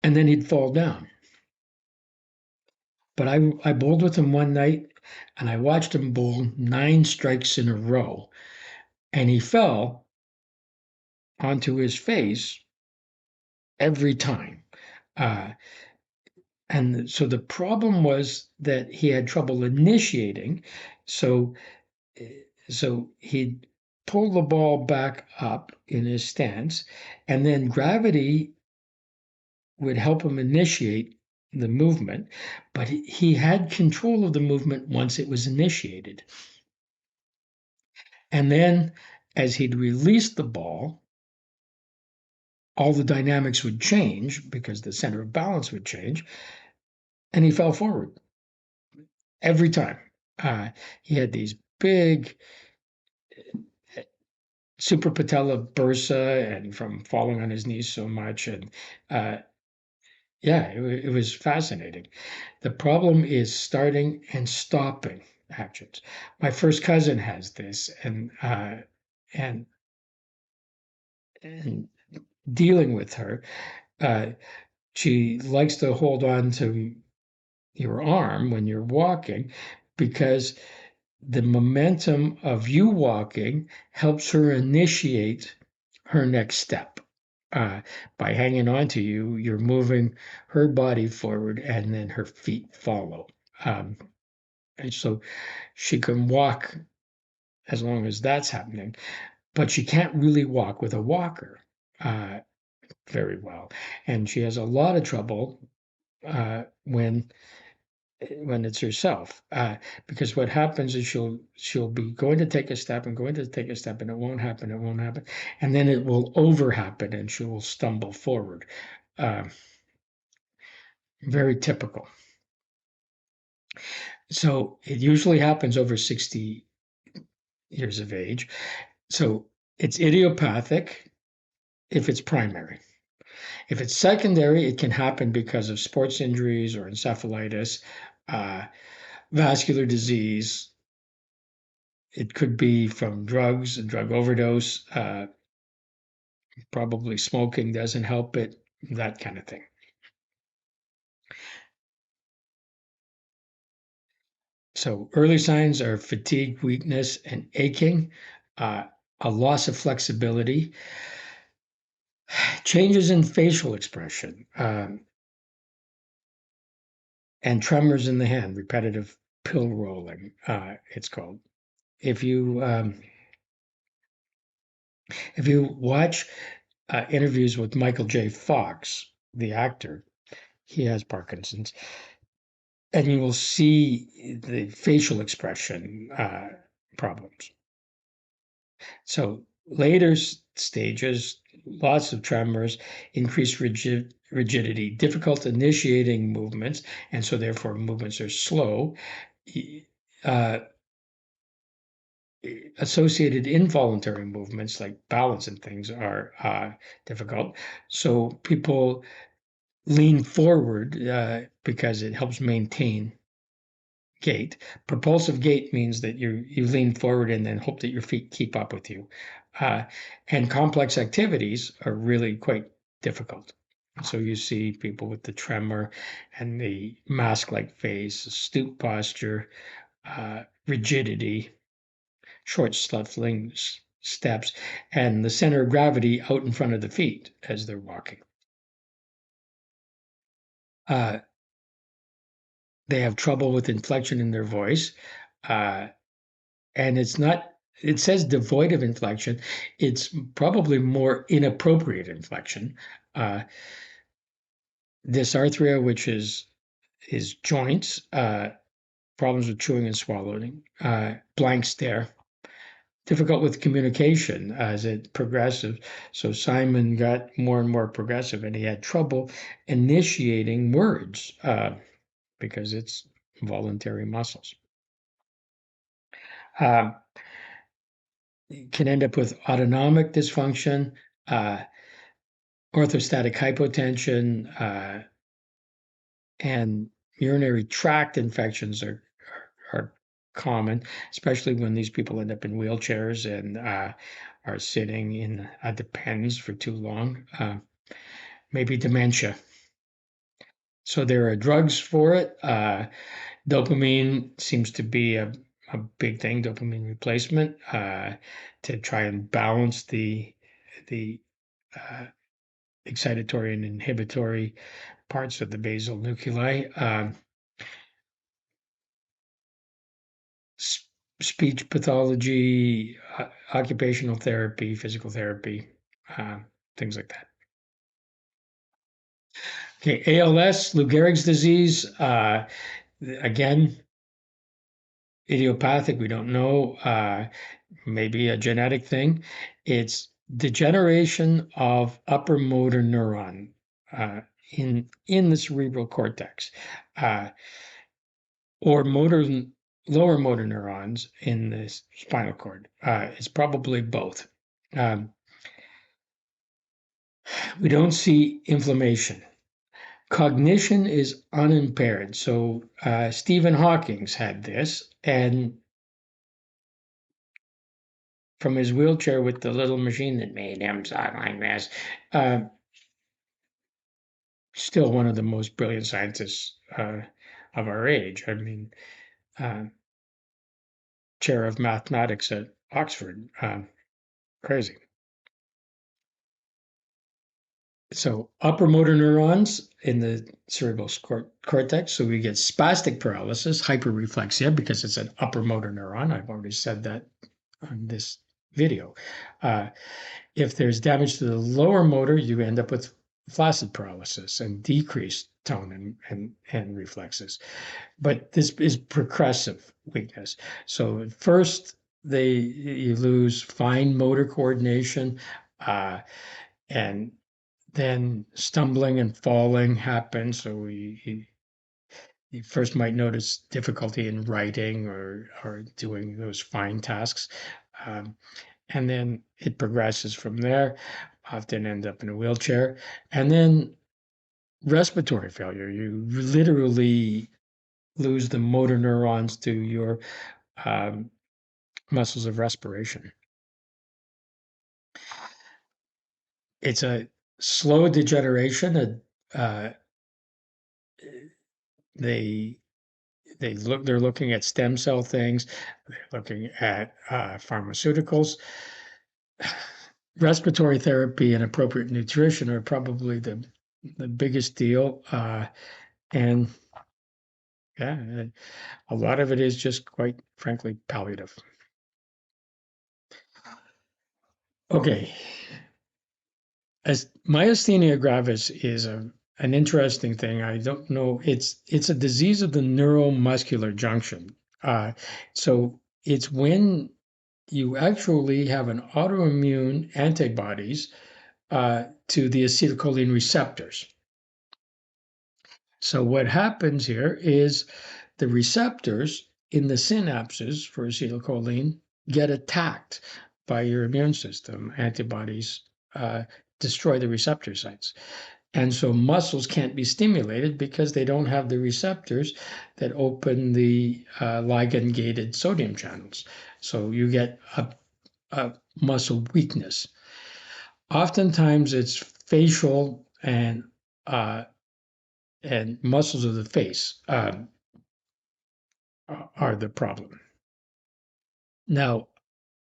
and then he'd fall down. But I bowled with him one night, and I watched him bowl 9 strikes in a row, and he fell onto his face every time. And so the problem was that he had trouble initiating. So he'd pull the ball back up in his stance, and then gravity would help him initiate the movement, but he had control of the movement once it was initiated. And then as he'd release the ball, all the dynamics would change because the center of balance would change, and he fell forward every time. He had these big suprapatellar bursa and from falling on his knees so much. And it was fascinating. The problem is starting and stopping actions. My first cousin has this, and dealing with her, she likes to hold on to your arm when you're walking because the momentum of you walking helps her initiate her next step. By hanging on to you, you're moving her body forward and then her feet follow. And so she can walk as long as that's happening, but she can't really walk with a walker very well. And she has a lot of trouble when it's herself, because what happens is she'll be going to take a step and going to take a step, and it won't happen, and then it will over happen, and she will stumble forward. Very typical. So it usually happens over 60 years of age. So it's idiopathic if it's primary. If it's secondary, it can happen because of sports injuries or encephalitis, vascular disease, It could be from drugs, a drug overdose, probably smoking doesn't help it, that kind of thing. So early signs are fatigue, weakness, and aching, uh, a loss of flexibility, changes in facial expression, and tremors in the hand, repetitive pill rolling, it's called. If you if you watch interviews with Michael J. Fox, the actor, he has Parkinson's, and you will see the facial expression problems. So later stages, lots of tremors, increased rigidity, difficult initiating movements, and so therefore movements are slow. Uh, Associated involuntary movements like balance and things are difficult. So people lean forward because it helps maintain gait. Propulsive gait means that you lean forward and then hope that your feet keep up with you. Uh, and complex activities are really quite difficult. So you see people with the tremor and the mask-like face, stoop posture, rigidity, short shuffling steps, and the center of gravity out in front of the feet as they're walking. Uh, they have trouble with inflection in their voice. Uh, and it's not, it says devoid of inflection. It's probably more inappropriate inflection. Uh, dysarthria, which is joints, problems with chewing and swallowing, blank stare, difficult with communication as it progresses. So Simon got more and more progressive, and he had trouble initiating words because it's voluntary muscles. Uh, can end up with autonomic dysfunction, uh, orthostatic hypotension, and urinary tract infections are common, especially when these people end up in wheelchairs and are sitting in a depends for too long. Maybe dementia. So there are drugs for it. Dopamine seems to be a big thing, dopamine replacement, to try and balance the uh, excitatory and inhibitory parts of the basal nuclei. Speech pathology, occupational therapy, physical therapy, uh, things like that. Okay, ALS, Lou Gehrig's disease, again, idiopathic, we don't know, maybe a genetic thing. It's degeneration of upper motor neuron uh, in the cerebral cortex, uh, or lower motor neurons in the spinal cord. It's probably both. Um, we don't see inflammation. Cognition is unimpaired. So Stephen Hawking's had this, and from his wheelchair with the little machine that made him talk like this, uh, still one of the most brilliant scientists of our age. I mean, uh, chair of mathematics at Oxford. Crazy. So upper motor neurons in the cerebral cortex. So we get spastic paralysis, hyperreflexia, because it's an upper motor neuron. I've already said that on this video. If there's damage to the lower motor, you end up with flaccid paralysis and decreased tone and reflexes. But this is progressive weakness. So at first, you lose fine motor coordination, and then stumbling and falling happen. So you first might notice difficulty in writing or doing those fine tasks. Um, and then it progresses from there, often end up in a wheelchair. And then respiratory failure. You literally lose the motor neurons to your um, muscles of respiration. It's a slow degeneration. They they're looking at stem cell things. They're looking at pharmaceuticals. Respiratory therapy and appropriate nutrition are probably the biggest deal. And yeah, a lot of it is just quite frankly palliative. Okay. As myasthenia gravis is an interesting thing. I don't know. It's a disease of the neuromuscular junction. So it's when you actually have an autoimmune antibodies to the acetylcholine receptors. So what happens here is the receptors in the synapses for acetylcholine get attacked by your immune system. Antibodies destroy the receptor sites. And so muscles can't be stimulated because they don't have the receptors that open the ligand-gated sodium channels. So you get a muscle weakness. Oftentimes it's facial and muscles of the face are the problem. Now,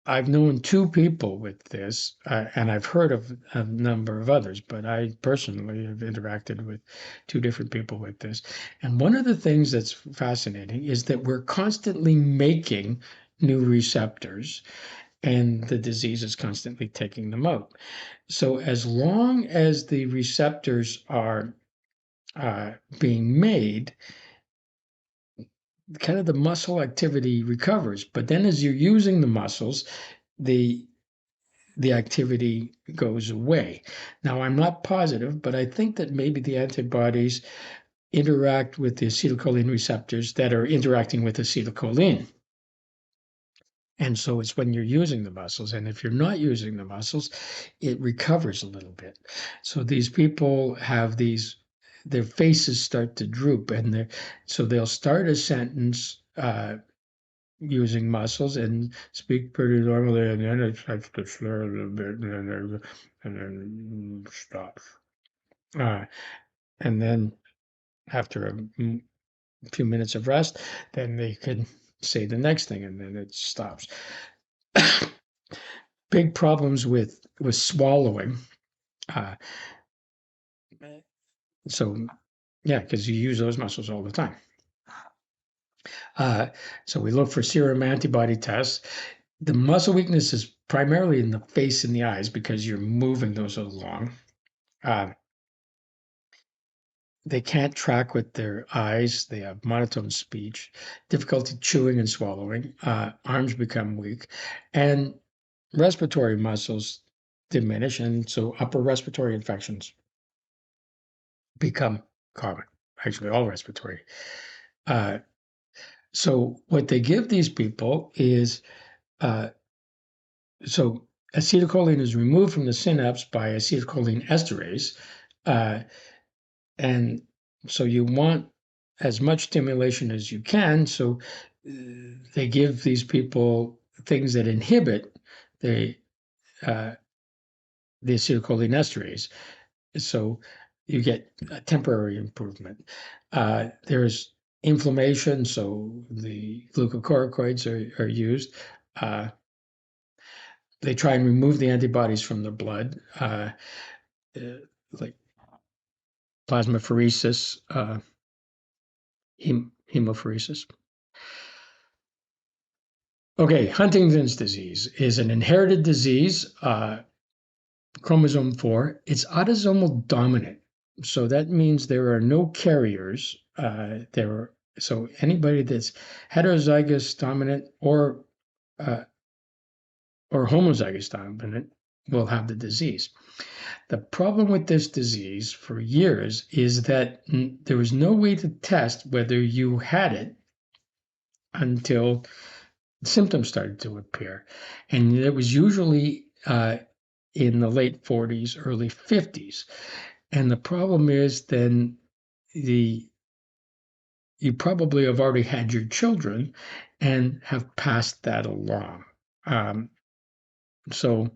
I've known two people with this, and I've heard of a number of others, but I personally have interacted with two different people with this. And one of the things that's fascinating is that we're constantly making new receptors, and the disease is constantly taking them out. So as long as the receptors are being made, kind of the muscle activity recovers. But then as you're using the muscles, the activity goes away. Now, I'm not positive, but I think that maybe the antibodies interact with the acetylcholine receptors that are interacting with acetylcholine. And so it's when you're using the muscles. And if you're not using the muscles, it recovers a little bit. So these people have their faces start to droop, and so they'll start a sentence using muscles and speak pretty normally, and then it starts to slur a little bit, and then stops. And then after a few minutes of rest, then they can say the next thing, and then it stops. Big problems with swallowing. Uh, so yeah, because you use those muscles all the time. So we look for serum antibody tests. The muscle weakness is primarily in the face and the eyes because you're moving those along. They can't track with their eyes. They have monotone speech, difficulty chewing and swallowing. Arms become weak, and respiratory muscles diminish, and so upper respiratory infections become common. Actually, all respiratory. So what they give these people is so acetylcholine is removed from the synapse by acetylcholine esterase, and so you want as much stimulation as you can. So they give these people things that inhibit the acetylcholine esterase. So you get a temporary improvement. There's inflammation, so the glucocorticoids are used. They try and remove the antibodies from the blood, like plasmapheresis, hemopheresis. Okay, Huntington's disease is an inherited disease, chromosome 4. It's autosomal dominant. So that means there are no carriers. So anybody that's heterozygous dominant or homozygous dominant will have the disease. The problem with this disease for years is that there was no way to test whether you had it until symptoms started to appear. And it was usually in the late 40s, early 50s. And the problem is then you probably have already had your children and have passed that along. Um, so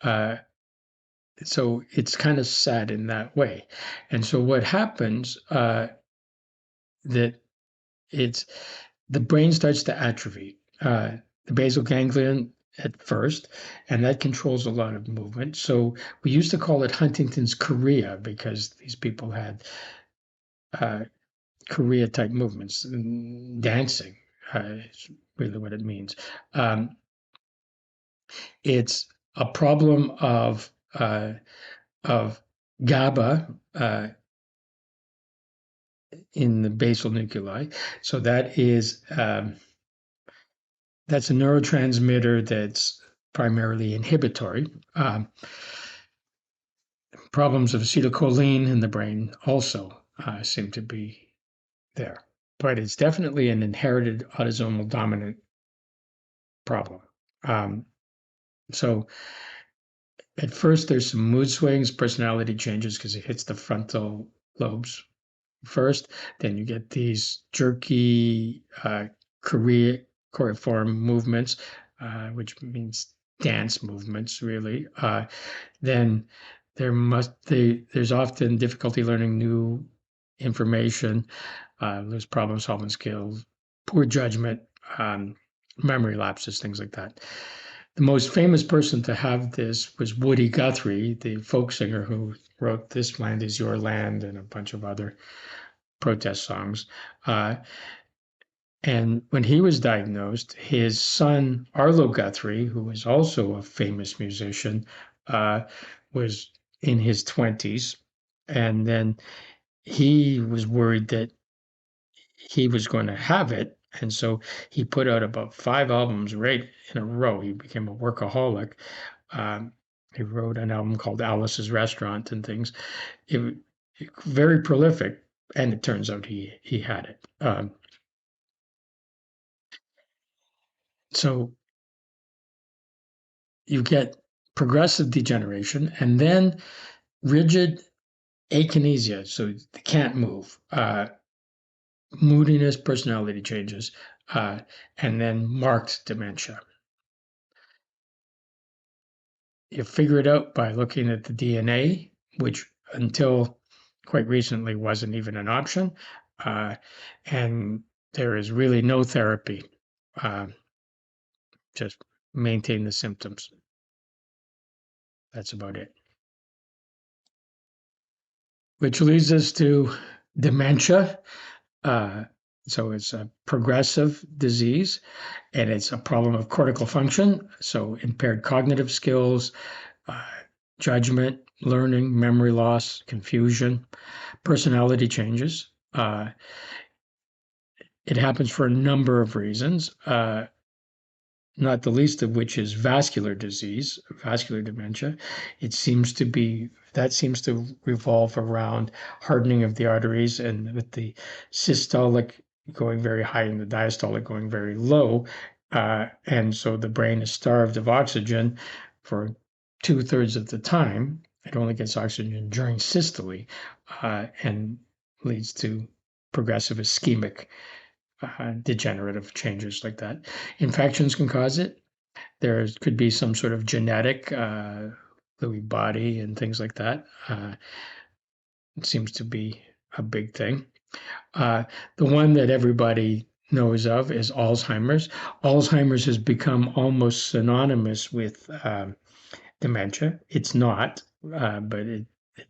uh, so it's kind of sad in that way. And so what happens that it's the brain starts to atrophy. The basal ganglion at first, and that controls a lot of movement. So we used to call it Huntington's chorea because these people had uh, chorea type movements. Dancing is really what it means. Um, it's a problem of GABA in the basal nuclei. So that's a neurotransmitter that's primarily inhibitory. Problems of acetylcholine in the brain also seem to be there, but it's definitely an inherited autosomal dominant problem. Um, so at first, there's some mood swings, personality changes because it hits the frontal lobes first. Then you get these jerky choreiform movements, which means dance movements, really. Then there's often difficulty learning new information. There's problem solving skills, poor judgment, um, memory lapses, things like that. The most famous person to have this was Woody Guthrie, the folk singer who wrote "This Land Is Your Land" and a bunch of other protest songs. Uh, and when he was diagnosed, his son, Arlo Guthrie, who was also a famous musician, uh, was in his 20s. And then he was worried that he was going to have it. And so he put out about 5 albums right in a row. He became a workaholic. Um, he wrote an album called Alice's Restaurant and things. It, very prolific. And it turns out he had it. So you get progressive degeneration and then rigid akinesia. So they can't move. Moodiness, personality changes, and then marked dementia. You figure it out by looking at the DNA, which until quite recently wasn't even an option. Uh, and there is really no therapy, uh, just maintain the symptoms. That's about it. Which leads us to dementia. Uh, so it's a progressive disease and it's a problem of cortical function. So impaired cognitive skills, uh, judgment, learning, memory loss, confusion, personality changes. It happens for a number of reasons. Not the least of which is vascular disease, vascular dementia. That seems to revolve around hardening of the arteries and with the systolic going very high and the diastolic going very low. And so the brain is starved of oxygen for 2/3 of the time. It only gets oxygen during systole and leads to progressive ischemic degenerative changes like that. Infections can cause it. There could be some sort of genetic Lewy body and things like that. It seems to be a big thing. Uh, the one that everybody knows of is Alzheimer's. Alzheimer's has become almost synonymous with dementia. It's not, but it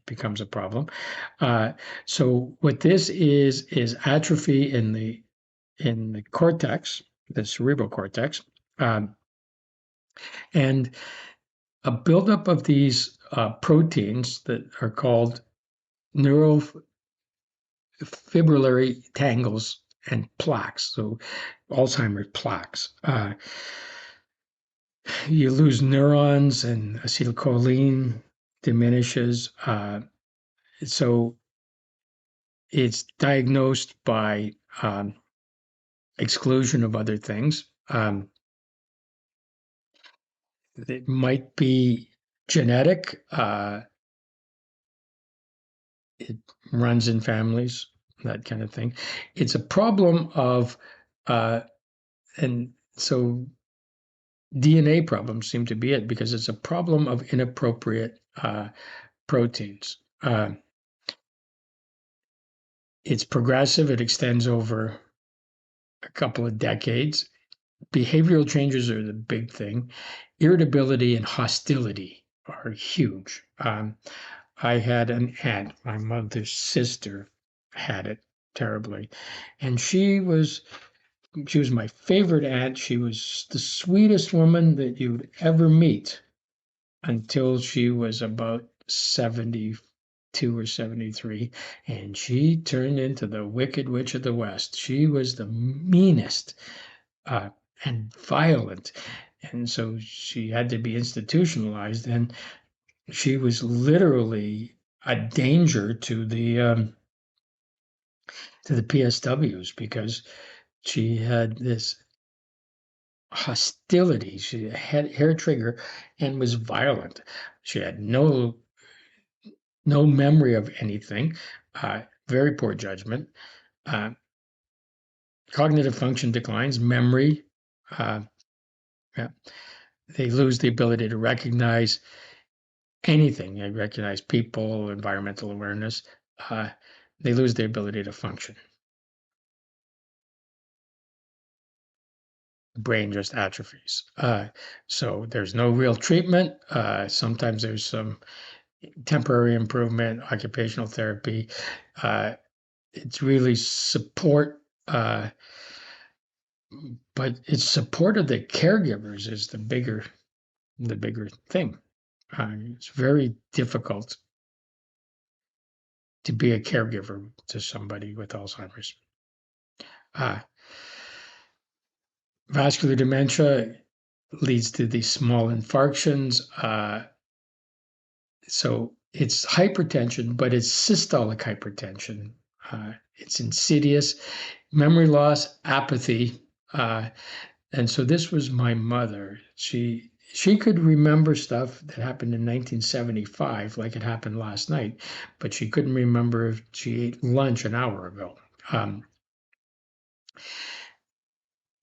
becomes a problem. So what this is atrophy in the cortex, the cerebral cortex, um, and a buildup of these proteins that are called neurofibrillary tangles and plaques. So Alzheimer's plaques. You lose neurons and acetylcholine diminishes. So it's diagnosed by exclusion of other things. It might be genetic. It runs in families, that kind of thing. It's a problem of, and so DNA problems seem to be it, because it's a problem of inappropriate proteins. It's progressive. It extends over a couple of decades. Behavioral changes are the big thing. Irritability and hostility are huge. I had an aunt, my mother's sister, had it terribly, and she was my favorite aunt. She was the sweetest woman that you'd ever meet until she was about 72 or 73, and she turned into the Wicked Witch of the West. She was the meanest uh, and violent, and so she had to be institutionalized, and she was literally a danger to the PSWs, because she had this hostility. She had hair trigger and was violent. She had no memory of anything, very poor judgment, uh, cognitive function declines, memory. Uh, yeah, they lose the ability to recognize anything. They recognize people, environmental awareness. Uh, they lose the ability to function. The brain just atrophies. So there's no real treatment. Sometimes there's some temporary improvement, occupational therapy. It's really support, but it's support of the caregivers is the bigger thing. It's very difficult to be a caregiver to somebody with Alzheimer's. Uh, Vascular dementia leads to these small infarctions. So it's hypertension, but it's systolic hypertension. It's insidious, memory loss, apathy. And so this was my mother. She could remember stuff that happened in 1975, like it happened last night, but she couldn't remember if she ate lunch an hour ago.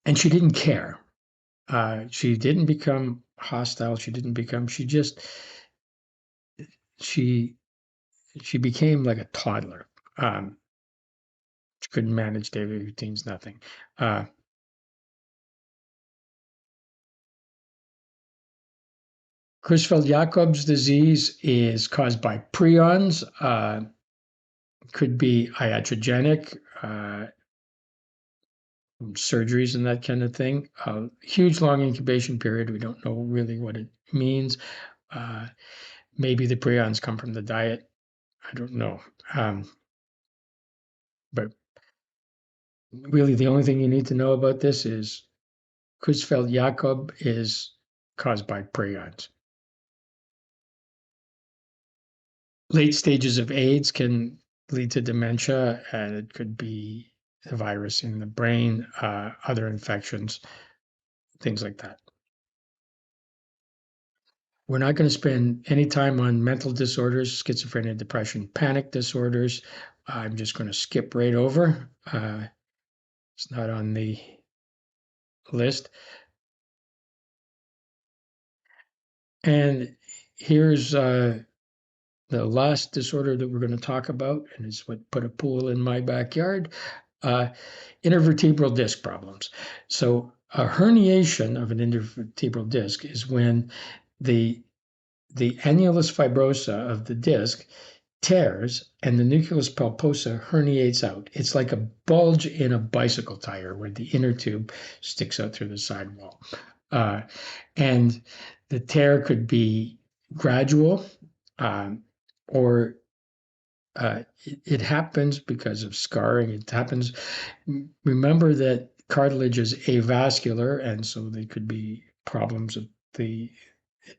And she didn't care. She didn't become hostile. She she became like a toddler. Um, she couldn't manage daily routines, nothing. Uh, Creutzfeldt-Jakob's disease is caused by prions, could be iatrogenic, surgeries and that kind of thing. Huge long incubation period. We don't know really what it means. Maybe the prions come from the diet. I don't know. But really, the only thing you need to know about this is Creutzfeldt-Jakob is caused by prions. Late stages of AIDS can lead to dementia, and it could be a virus in the brain, other infections, things like that. We're not going to spend any time on mental disorders, schizophrenia, depression, panic disorders. I'm just going to skip right over. It's not on the list. And here's the last disorder that we're going to talk about, and it's what put a pool in my backyard. Intervertebral disc problems. So a herniation of an intervertebral disc is when the annulus fibrosa of the disc tears and the nucleus pulposa herniates out. It's like a bulge in a bicycle tire where the inner tube sticks out through the sidewall. And the tear could be gradual, or it happens because of scarring. It happens. Remember that cartilage is avascular, and so there could be problems of it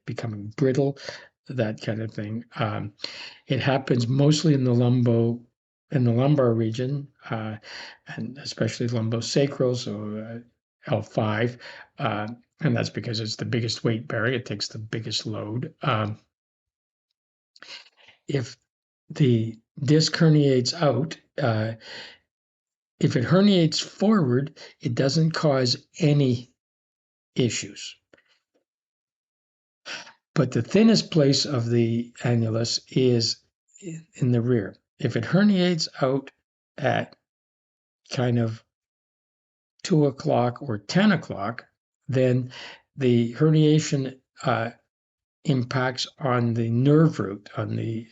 becoming brittle, that kind of thing. It happens mostly in the lumbar region, and especially lumbosacral, so L5, and that's because it's the biggest weight bearing. It takes the biggest load. If the disc herniates out, if it herniates forward, it doesn't cause any issues. But the thinnest place of the annulus is in the rear. If it herniates out at kind of 2 o'clock or 10 o'clock, then the herniation impacts on the nerve root, on the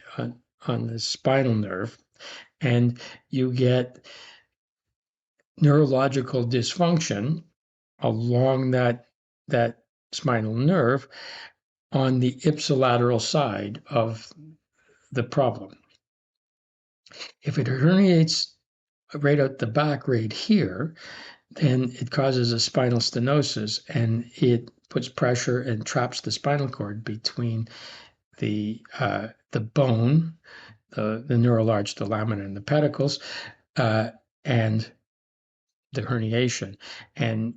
spinal nerve, and you get neurological dysfunction along that spinal nerve on the ipsilateral side of the problem. If it herniates right out the back, right here, then it causes a spinal stenosis, and it puts pressure and traps the spinal cord between the bone, the neural arch, the lamina, and the pedicles, and the herniation, and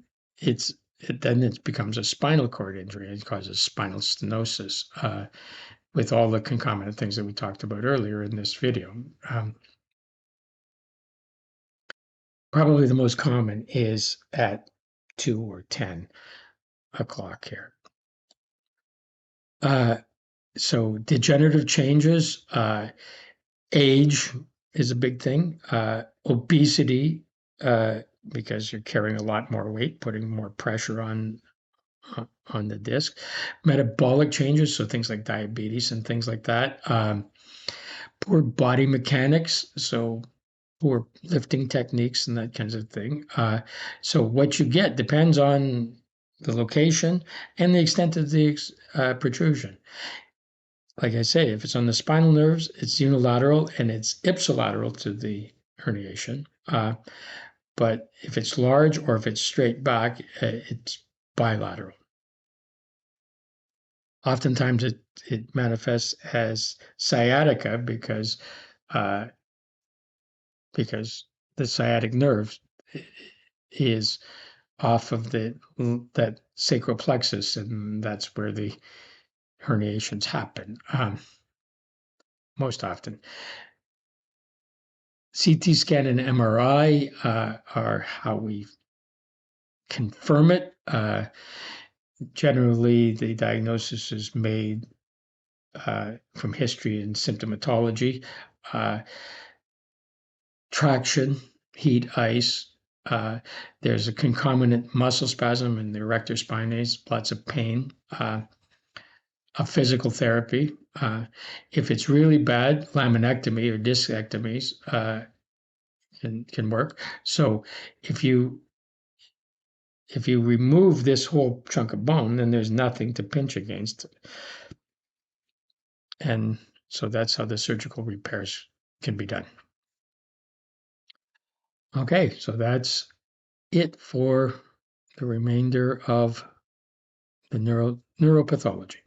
then it becomes a spinal cord injury. It causes spinal stenosis with all the concomitant things that we talked about earlier in this video. Probably the most common is at 2 or 10 o'clock here. So degenerative changes, age is a big thing. Obesity, because you're carrying a lot more weight, putting more pressure on the disc. Metabolic changes, so things like diabetes and things like that. Poor body mechanics, so poor lifting techniques and that kinds of thing. So what you get depends on the location and the extent of the protrusion. Like I say, if it's on the spinal nerves, it's unilateral and it's ipsilateral to the herniation. But if it's large or if it's straight back, it's bilateral. Oftentimes it manifests as sciatica because the sciatic nerve is off of that sacral plexus, and that's where the herniations happen most often. CT scan and MRI are how we confirm it. Generally, the diagnosis is made from history and symptomatology. Traction, heat, ice. There's a concomitant muscle spasm in the erector spinae, lots of pain. A physical therapy. If it's really bad, laminectomy or discectomies can work. So if you remove this whole chunk of bone, then there's nothing to pinch against. And so that's how the surgical repairs can be done. Okay, so that's it for the remainder of the neuropathology.